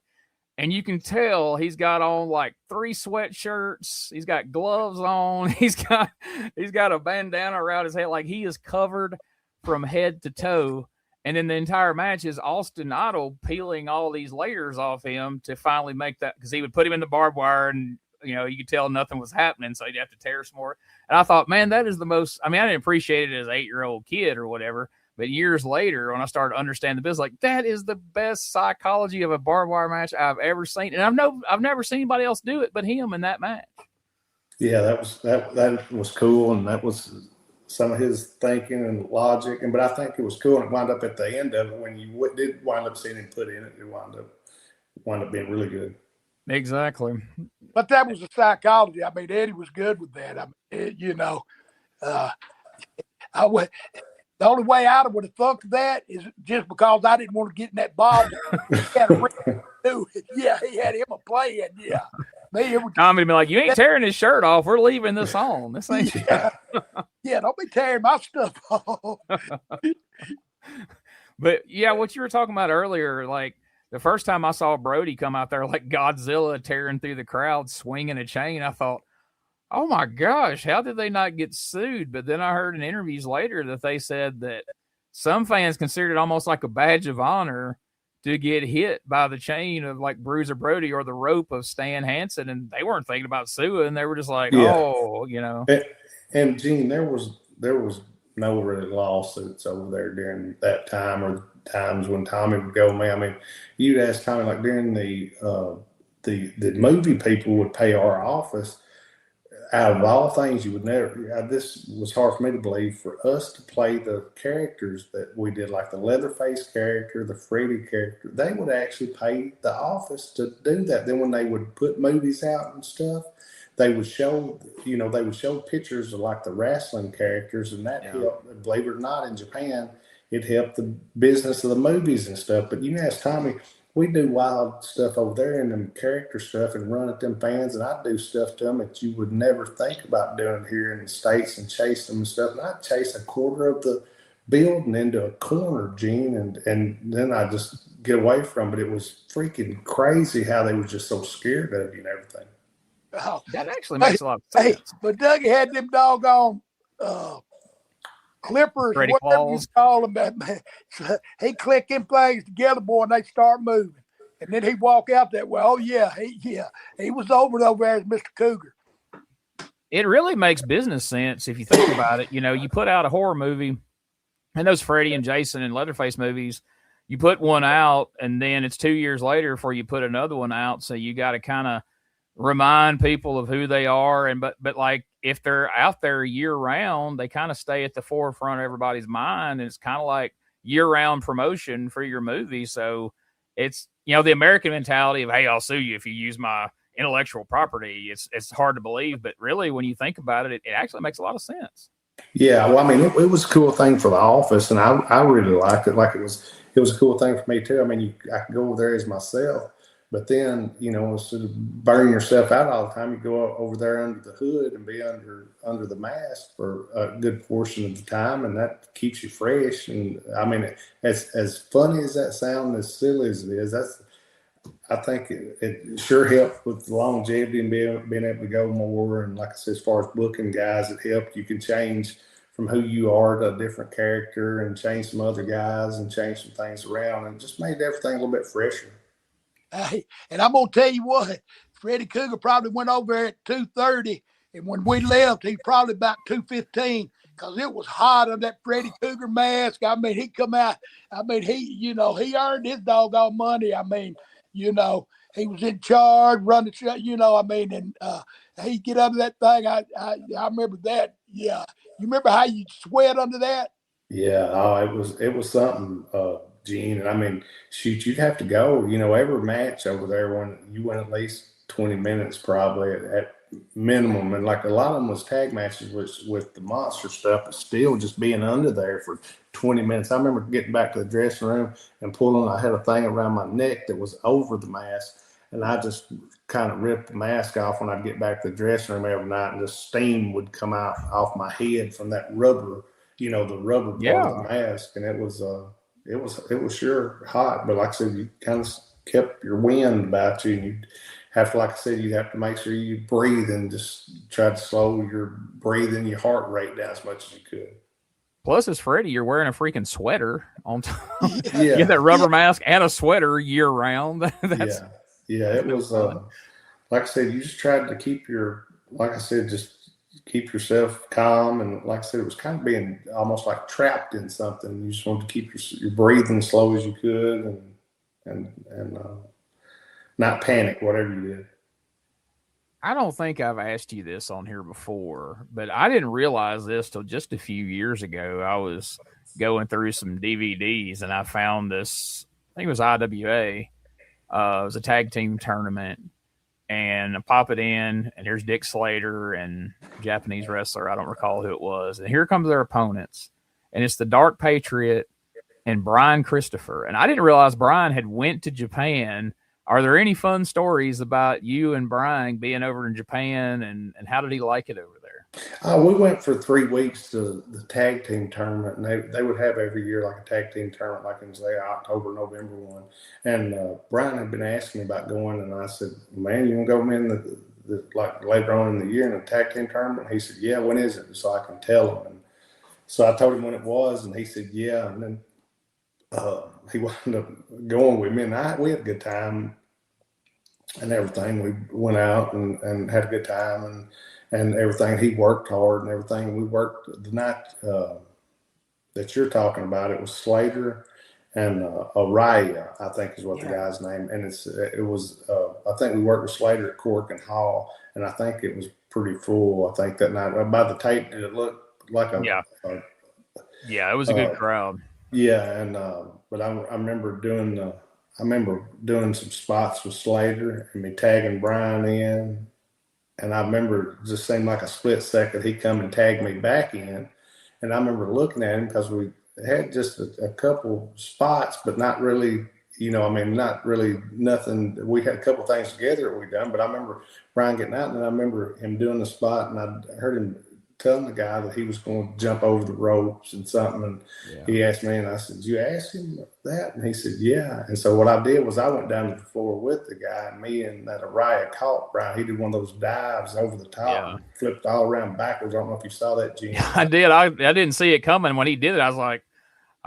B: and you can tell he's got on like 3 sweatshirts. He's got gloves on. He's got a bandana around his head, like he is covered from head to toe. And then the entire match is Austin Idol peeling all these layers off him to finally make that, because he would put him in the barbed wire and, you could tell nothing was happening, so he'd have to tear some more. And I thought, man, that is the most, I didn't appreciate it as an 8-year-old kid or whatever, but years later, when I started to understand the business, like, that is the best psychology of a barbed wire match I've ever seen. And I've never seen anybody else do it but him in that match.
C: Yeah, that was cool, and that was some of his thinking and logic. But I think it was cool, and it wound up at the end of it when you did wind up seeing him put in it. It wound up being really good.
B: Exactly.
D: But that was the psychology. Eddie was good with that. The only way I would have thought of that is just because I didn't want to get in that ball. He had he had him a playing. Yeah.
B: I'm gonna be like, you ain't tearing his shirt off. We're leaving this on. This ain't.
D: Yeah, don't be tearing my stuff off.
B: But yeah, what you were talking about earlier, like the first time I saw Brody come out there like Godzilla tearing through the crowd, swinging a chain, I thought, oh my gosh, how did they not get sued? But then I heard in interviews later that they said that some fans considered it almost like a badge of honor to get hit by the chain of like Bruiser Brody or the rope of Stan Hansen, and they weren't thinking about suing. They were just like,
C: And Gene, there was no really lawsuits over there during that time or times when Tommy would go, man. You'd ask Tommy, like during the movie people would pay our office. Out of all things, you would never. This was hard for me to believe, for us to play the characters that we did, like the Leatherface character, the Freddy character. They would actually pay the office to do that. Then when they would put movies out and stuff, they would show, pictures of like the wrestling characters, and that helped. Believe it or not, in Japan, it helped the business of the movies and stuff. But you can ask Tommy. We do wild stuff over there and them character stuff and run at them fans, and I do stuff to them that you would never think about doing here in the States and chase them and stuff. And I'd chase a quarter of the building into a corner, Gene, and then I just get away from it. It was freaking crazy how they were just so scared of you and everything.
B: Oh, that actually makes a lot of sense.
D: Hey, but Dougie had them doggone clippers,
B: Freddy
D: whatever
B: Claus.
D: you call them, man. He click them things together, boy, and they start moving. And then he walk out that way. Oh yeah, he was over there as Mr. Cougar.
B: It really makes business sense if you think about it. You put out a horror movie, and those Freddy and Jason and Leatherface movies, you put one out, and then it's 2 years later before you put another one out. So you got to kind of remind people of who they are, and but like if they're out there year round, they kind of stay at the forefront of everybody's mind, and it's kind of like year round promotion for your movie. So it's the American mentality of, hey, I'll sue you if you use my intellectual property. It's hard to believe, but really when you think about it, it actually makes a lot of sense.
C: Yeah, well, it was a cool thing for the office, and I really liked it. Like it was a cool thing for me too. I could go over there as myself. But then, instead of burning yourself out all the time, you go over there under the hood and be under the mask for a good portion of the time, and that keeps you fresh. And as funny as that sounds, as silly as it is, I think it sure helped with the longevity and being able to go more. And like I said, as far as booking guys, it helped. You can change from who you are to a different character and change some other guys and change some things around, and just made everything a little bit fresher.
D: Hey, and I'm gonna tell you what, Freddy Cougar probably went over there at 2:30, and when we left, he probably about 2:15, because it was hot on that Freddy Cougar mask. He come out. He earned his doggone money. He was in charge, running. And he get under that thing. I remember that. Yeah, you remember how you sweat under that?
C: Yeah, it was something. Gene, and shoot, you'd have to go, every match over there when you went at least 20 minutes probably at minimum, and like a lot of them was tag matches with the monster stuff, but still just being under there for 20 minutes. I remember getting back to the dressing room and I had a thing around my neck that was over the mask, and I just kind of ripped the mask off when I'd get back to the dressing room every night, and just steam would come out off my head from that rubber, the rubber part of the mask, and it was sure hot. But like I said, you kind of kept your wind about you, and you have to, like I said, you have to make sure you breathe and just try to slow your breathing, your heart rate down as much as you could.
B: Plus, as Freddie, you're wearing a freaking sweater on top.
C: Yeah.
B: You get that rubber mask and a sweater year round.
C: It was, like I said, you just tried to keep just keep yourself calm. And like I said, it was kind of being almost like trapped in something. You just wanted to keep your breathing slow as you could and not panic, whatever you did.
B: I don't think I've asked you this on here before, but I didn't realize this till just a few years ago. I was going through some DVDs and I found this, I think it was IWA. It was a tag team tournament, and I pop it in, and here's Dick Slater and Japanese wrestler. I don't recall who it was. And here comes their opponents, and it's the Dark Patriot and Brian Christopher. And I didn't realize Brian had went to Japan. Are there any fun stories about you and Brian being over in Japan, and how did he like it over there?
C: We went for 3 weeks to the tag team tournament, and they would have every year like a tag team tournament, like in say October, November one. And Brian had been asking me about going, and I said, "Man, you want to go in the like later on in the year in the tag team tournament?" And he said, "Yeah, when is it?" So I can tell him. And so I told him when it was, and he said, "Yeah." And then he wound up going with me, and we had a good time and everything. We went out and had a good time and everything. He worked hard and everything. We worked the night that you're talking about. It was Slater and Araya, I think is what the guy's name. And it was I think we worked with Slater at Cork and Hall, and I think it was pretty full. I think that night by the tape, did it look like a
B: it was a good crowd.
C: Yeah, and but I remember doing some spots with Slater and me tagging Brian in, and I remember it just seemed like a split second he come and tagged me back in, and I remember looking at him because we had just a couple spots, but not really, not really nothing. We had a couple things together that we done, but I remember Brian getting out, and I remember him doing the spot, and I heard him telling the guy that he was going to jump over the ropes and something. And he asked me, and I said, "Did you ask him that?" And he said, "Yeah." And so what I did was I went down to the floor with the guy, and me and that Araya caught Brian. He did one of those dives over the top and flipped all around backwards. I don't know if you saw that, Gene.
B: I did. I didn't see it coming. When he did it, I was like,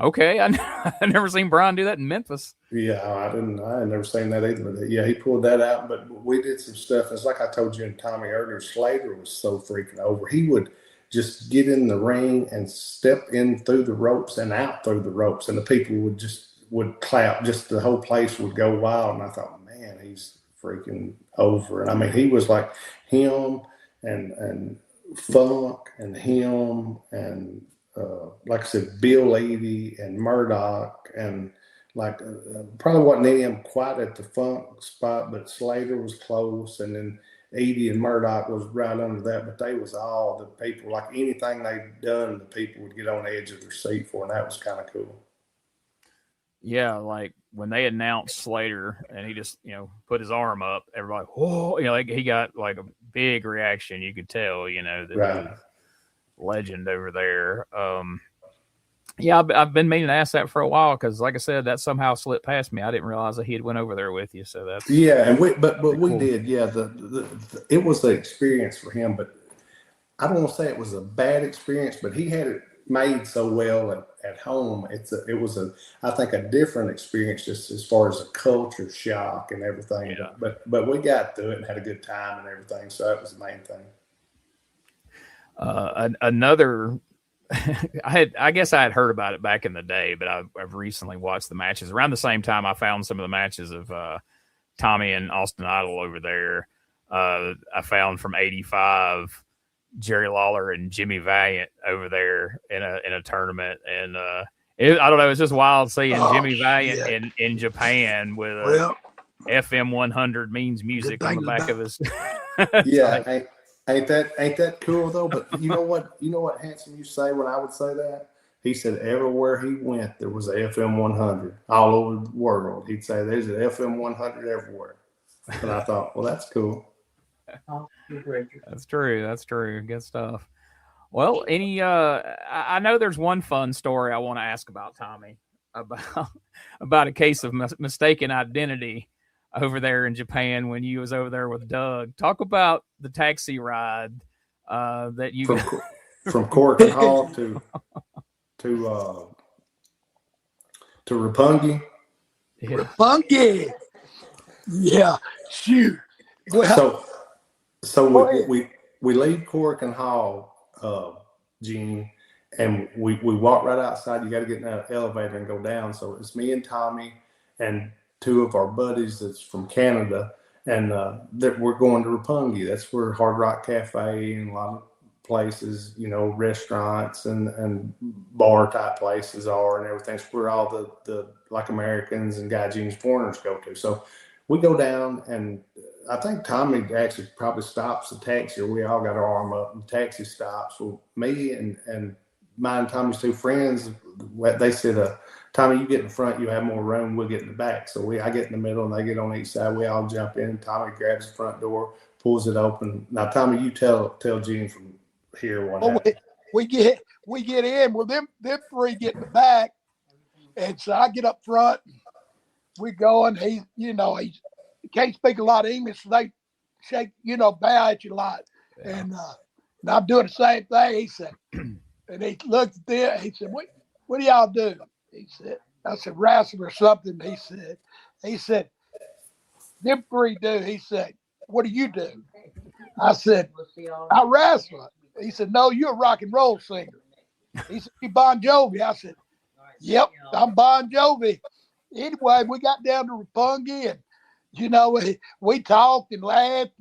B: okay. I never seen Brian do that in Memphis.
C: Yeah, I had never seen that either. But yeah, he pulled that out. But we did some stuff. It's like I told you and Tommy earlier, Slater was so freaking over. He would just get in the ring and step in through the ropes and out through the ropes, and the people would clap. Just the whole place would go wild. And I thought, man, he's freaking over. And I mean, he was like him and Funk and him and like I said, Bill Lady and Murdoch, and like probably wasn't any of them quite at the Funk spot, but Slater was close, and then Edie and Murdoch was right under that, but they was all the people, like anything they'd done, the people would get on the edge of their seat for, and that was kind of cool.
B: Yeah, like when they announced Slater and he just, put his arm up, everybody, whoa, like he got like a big reaction. You could tell, that he was legend over there. I've been meaning to ask that for a while because, like I said, that somehow slipped past me. I didn't realize that he had went over there with you. So that's
C: and we
B: cool.
C: did. Yeah, it was the experience for him, but I don't want to say it was a bad experience, but he had it made so well at home. It was I think a different experience just as far as a culture shock and everything.
B: Yeah.
C: But we got through it and had a good time and everything. So that was the main thing.
B: Another. I guess I had heard about it back in the day, but I've recently watched the matches. Around the same time, I found some of the matches of Tommy and Austin Idol over there. I found from '85 Jerry Lawler and Jimmy Valiant over there in a tournament, and I don't know, it's just wild seeing Jimmy Valiant in Japan with a FM 100 means music on the back of his.
C: Ain't that cool though? But you know what Hansen used to say when I would say that? He said everywhere he went there was a FM 100 all over the world. He'd say there's an FM 100 everywhere. And I thought, well, that's cool.
B: That's true. That's true. Good stuff. Well, I know there's one fun story I want to ask about Tommy about about a case of mistaken identity over there in Japan when you was over there with Doug. Talk about the taxi ride that you
C: from Cork and Hall to Roppongi.
B: Yeah.
D: Roppongi. Yeah, shoot. Well,
C: So we leave Cork and Hall, Gene, and we walk right outside. You got to get in that elevator and go down. So it's me and Tommy and two of our buddies that's from Canada, and that we're going to Roppongi. That's where Hard Rock Cafe and a lot of places, restaurants and bar type places are and everything. It's where all the like Americans and Gaijins foreigners go to. So we go down, and I think Tommy actually probably stops the taxi, or we all got our arm up, and the taxi stops. Well, me and mine and Tommy's two friends, they said, Tommy, you get in front, you have more room, we'll get in the back. So I get in the middle, and they get on each side. We all jump in. Tommy grabs the front door, pulls it open. Now, Tommy, you tell Gene from here what happened.
D: We get in. Well, them three get in the back, and so I get up front. We going. He can't speak a lot of English, so they shake, bow at you a lot. Yeah. And I'm doing the same thing. He said, and he looked at them. He said, "What do y'all do?" He said, "I said wrestle or something." He said, "Them three do." He said, "What do you do?" I said, "I wrestle." He said, "No, you're a rock and roll singer." He said, "You Bon Jovi?" I said, "Yep, I'm Bon Jovi." Anyway, we got down to Roppongi, and we talked and laughed.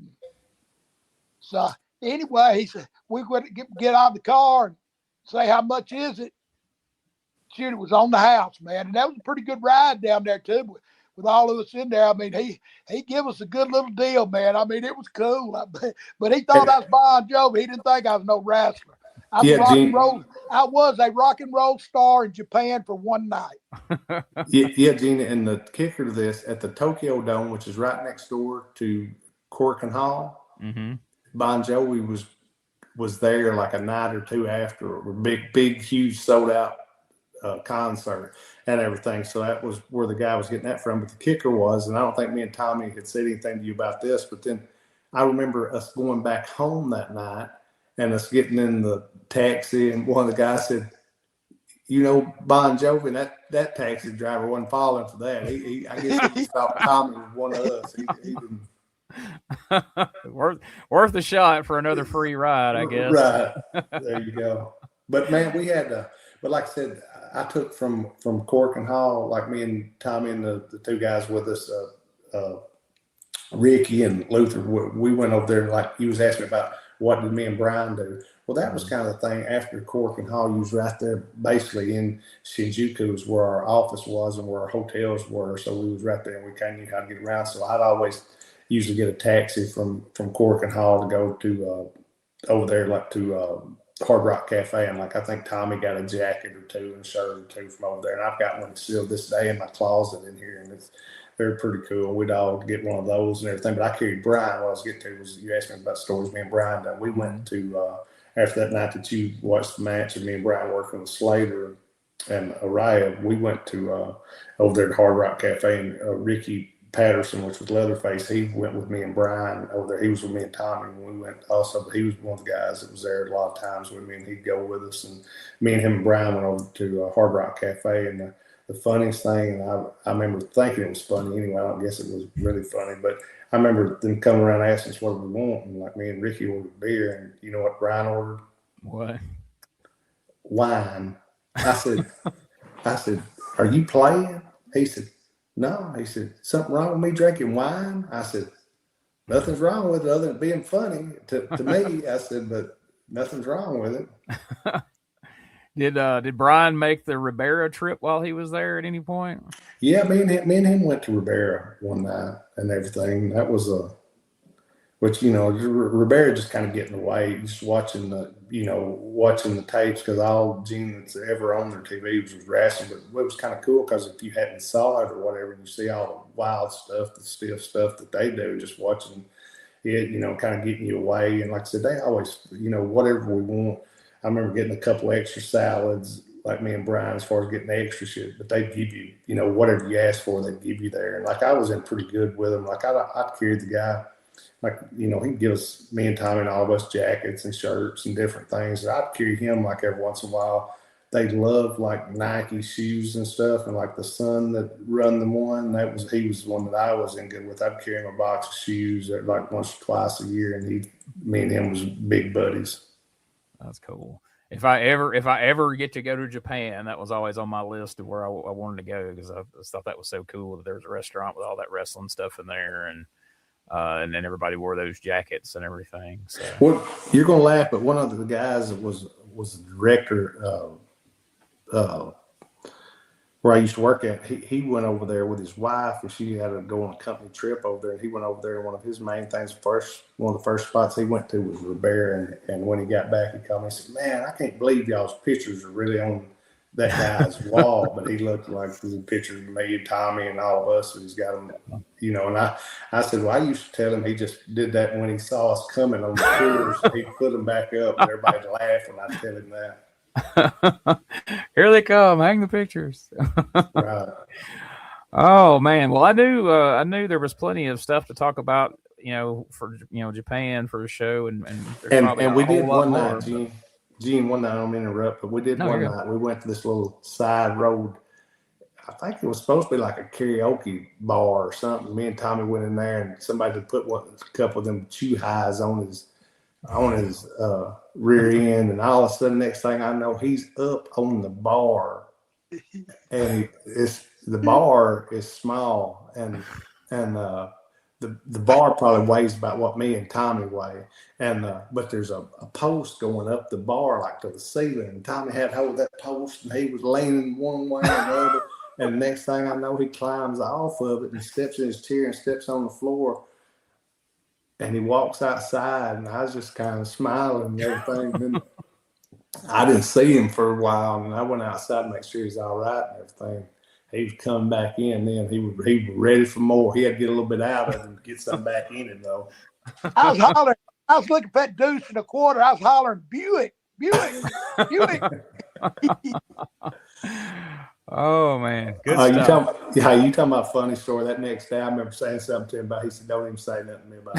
D: So anyway, he said, "We would get out of the car and say, how much is it?" Shoot, it was on the house, man, and that was a pretty good ride down there too, with all of us in there. I mean, he gave us a good little deal, man. I mean, it was cool. But he thought I was Bon Jovi. He didn't think I was no wrestler. I was a rock and roll star in Japan for one night.
C: Yeah, Gina, and the kicker to this, at the Tokyo Dome, which is right next door to Cork and Hall, Bon Jovi was there like a night or two after a big, huge sold out concert and everything. So that was where the guy was getting that from. But the kicker was, and I don't think me and Tommy had said anything to you about this, but then I remember us going back home that night and us getting in the taxi, and one of the guys said, Bon Jovi, and that taxi driver wasn't falling for that. I guess he thought Tommy was one of us. He didn't.
B: worth a shot for another free ride, I guess.
C: Right. There you go. But man, we had but like I said, I took from Cork and Hall, like me and Tommy and the two guys with us, Ricky and Luther, we went over there, like you was asking about what did me and Brian do. Well, that was kind of the thing. After Cork and Hall, you was right there basically in Shinjuku is where our office was and where our hotels were. So we was right there, and we kind of knew how to get around. So I'd always usually get a taxi from Cork and Hall to go to over there, like to Hard Rock Cafe. And like I think Tommy got a jacket or two and a shirt or two from over there. And I've got one still this day in my closet in here, and they're pretty cool. We'd all get one of those and everything. But I carried Brian. What I was getting to was, you asked me about stories me and Brian done. We went to after that night that you watched the match and me and Brian working with Slater and Araya, we went to over there at Hard Rock Cafe, and Ricky Patterson, which was Leatherface, he went with me and Brian over there. He was with me and Tommy when we went also, but he was one of the guys that was there a lot of times with me, and he'd go with us. And me and him and Brian went over to Hard Rock Cafe, and the funniest thing, and I remember thinking it was funny anyway, I don't guess it was really funny, but I remember them coming around asking us what we want, and like me and Ricky ordered beer, and you know what Brian ordered?
B: What?
C: Wine. I said, "Are you playing?" He said, "No." He said, "Something wrong with me drinking wine?" I said, "Nothing's wrong with it other than being funny to me." I said, "But nothing's wrong with it."
B: Did Brian make the Ribera trip while he was there at any point?
C: Yeah, me and him went to Ribera one night and everything. That was which, Rivera just kind of get in the way, just watching the tapes, because all Gene that's ever on their TV was wrestling. But it was kind of cool, because if you hadn't saw it or whatever, you see all the wild stuff, the stiff stuff that they do, just watching it, kind of getting you away. And like I said, they always, whatever we want. I remember getting a couple extra salads, like me and Brian, as far as getting the extra shit, but they give you, whatever you ask for, they give you there. And like, I was in pretty good with them. Like, I'd carry the guy. Like, he'd give us, me and Tommy and all of us, jackets and shirts and different things. And I'd carry him like every once in a while. They loved like Nike shoes and stuff. And like the son that run the one, he was the one that I was in good with. I'd carry him a box of shoes like once or twice a year. And me and him was big buddies.
B: That's cool. If I ever get to go to Japan, that was always on my list of where I wanted to go, because I just thought that was so cool that there was a restaurant with all that wrestling stuff in there, and then everybody wore those jackets and everything. So,
C: well, you're gonna laugh, but one of the guys that was the director where I used to work at, he went over there with his wife, and she had to go on a company trip over there. And he went over there, and one of his main things, one of the first spots he went to was Rivera. And when he got back, he called me and said, "Man, I can't believe y'all's pictures are really on that guy's wall." But he looked like the pictures of me and Tommy and all of us, and he's got them, And I said, well, I used to tell him he just did that when he saw us coming on the tours. He put them back up, and everybody laughed when I tell him that.
B: Here they come, hang the pictures.
C: Right.
B: Oh man, well, I knew there was plenty of stuff to talk about, for Japan for a show, and
C: we did one night, Gene, one night, I don't mean to interrupt, but we did one night. We went to this little side road. I think it was supposed to be like a karaoke bar or something. Me and Tommy went in there, and somebody had put a couple of them chew highs on his rear end, and all of a sudden, next thing I know, he's up on the bar, and the bar is small, and the bar probably weighs about what me and Tommy weigh, and but there's a post going up the bar like to the ceiling, and Tommy had hold of that post, and he was leaning one way or the other, and the next thing I know, he climbs off of it and steps in his chair and steps on the floor. And he walks outside, and I was just kind of smiling and everything. Then I didn't see him for a while, and I went outside to make sure he's all right and everything. He was coming back in then. He was ready for more. He had to get a little bit out of him to get something back in him, though.
D: I was hollering. I was looking for that deuce and a quarter. I was hollering, Buick.
B: Oh man, good
C: stuff. You talking about a funny story? That next day, I remember saying something to him about. He said, "Don't even say nothing to me about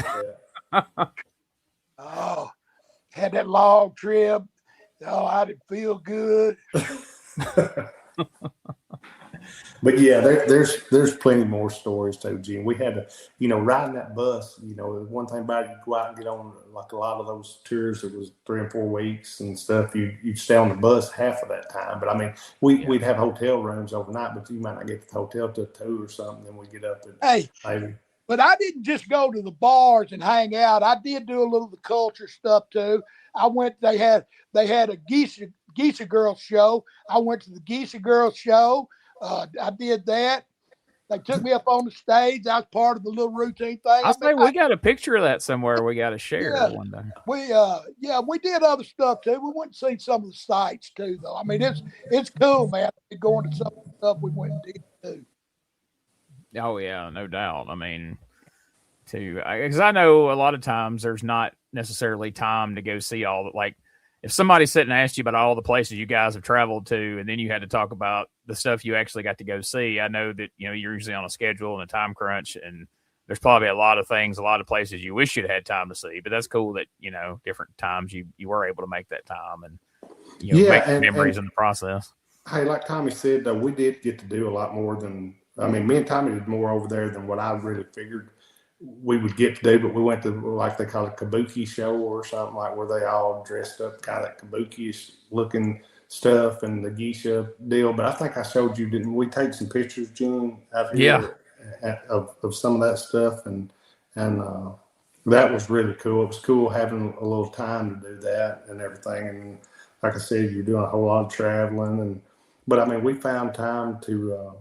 C: that."
D: Oh, had that log trip. Oh, I didn't feel good.
C: But yeah, there's plenty more stories too, Gene. We had to, riding that bus. One thing about it, you go out and get on like a lot of those tours. It was 3 and 4 weeks and stuff. You'd stay on the bus half of that time. But I mean, we'd have hotel rooms overnight, but you might not get to the hotel till 2 or something. Then we get up and maybe.
D: But I didn't just go to the bars and hang out. I did do a little of the culture stuff too. I went. They had a Geisha Girls show. I went to the Geisha Girls show. I did that. They took me up on the stage. I was part of the little routine thing.
B: We got a picture of that somewhere. We got to share one day.
D: We did other stuff too. We went and see some of the sites too, though. I mean, it's cool, man. Going to some of the stuff we went and did too.
B: Oh yeah, no doubt. I mean, because I know a lot of times there's not necessarily time to go see all the, like, if somebody sat and asked you about all the places you guys have traveled to, and then you had to talk about the stuff you actually got to go see, I know that, you're usually on a schedule and a time crunch, and there's probably a lot of things, a lot of places you wish you'd had time to see, but that's cool that, different times you were able to make that time and, make memories in the process.
C: Hey, like Tommy said, though, we did get to do a lot more than, me and Tommy did more over there than what I really figured we would get to do, but we went to, like they call it, kabuki show or something, like where they all dressed up kind of that kabuki looking stuff and the geisha deal. But I think I showed you, didn't we take some pictures, Gene, out here of some of that stuff, and that was really cool. It was cool having a little time to do that and everything. And like I said, you're doing a whole lot of traveling, but we found time to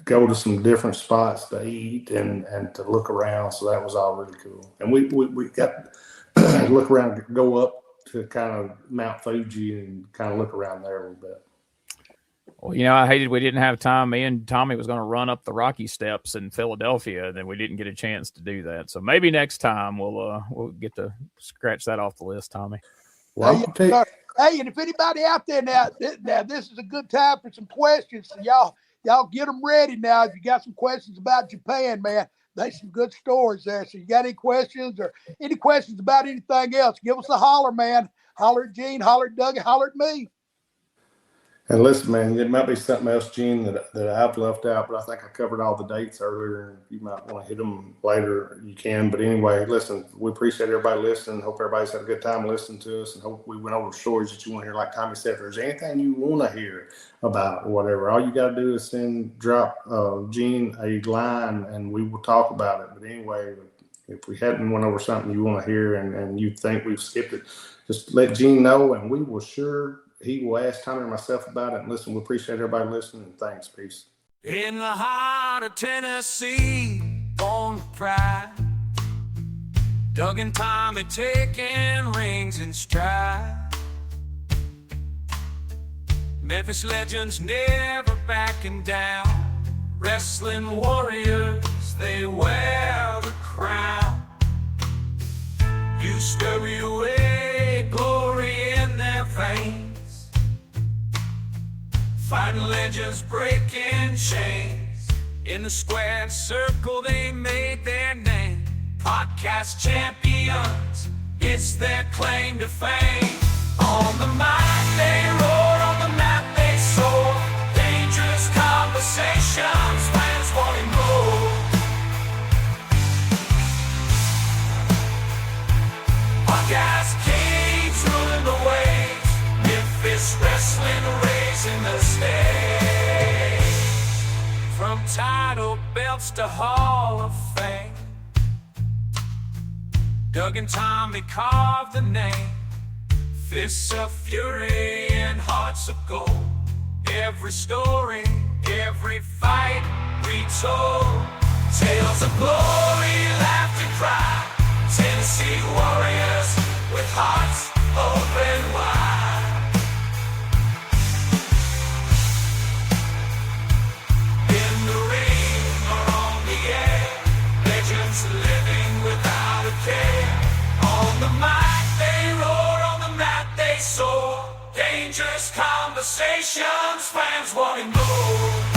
C: go to some different spots to eat and to look around. So that was all really cool. And we got to look around, go up to kind of Mount Fuji and kind of look around there a little bit.
B: Well, I hated we didn't have time. Me and Tommy was going to run up the Rocky Steps in Philadelphia, and then we didn't get a chance to do that. So maybe next time we'll get to scratch that off the list, Tommy.
C: Well,
D: hey, and if anybody out there now, this is a good time for some questions. So y'all get them ready now. If you got some questions about Japan, man, there's some good stories there. So you got any questions or any questions about anything else, give us a holler, man. Holler at Gene, holler at Dougie, holler at me.
C: And listen, man, there might be something else, Gene, that I've left out, but I think I covered all the dates earlier, and you might want to hit them later. You can. But anyway, listen, we appreciate everybody listening. Hope everybody's had a good time listening to us, and hope we went over stories that you want to hear. Like Tommy said, if there's anything you want to hear about or whatever, all you got to do is drop Gene a line, and we will talk about it. But anyway, if we hadn't went over something you want to hear and you think we've skipped it, just let Gene know, and we will he will ask Tommy and myself about it. And listen, we appreciate everybody listening. And thanks. Peace.
A: In the heart of Tennessee, born with pride, Doug and Tommy taking rings in stride. Memphis legends never backing down. Wrestling warriors, they wear the crown. You scurry away, glory in their veins. Fighting legends breaking chains. In the squared circle they made their name. Podcast champions, it's their claim to fame. On the mic they roar, on the map they soar. Dangerous conversations, fans wanting more. Podcast kings ruling the waves. Memphis wrestling raising the stage. From title belts to Hall of Fame, Doug and Tommy carved the name. Fists of fury and hearts of gold. Every story, every fight retold. Tales of glory, laughter, cry. Tennessee warriors with hearts open wide. In the ring or on the air, legends living without a care. On the mic they roar, on the mat they soar. Dangerous conversations, fans wanting more.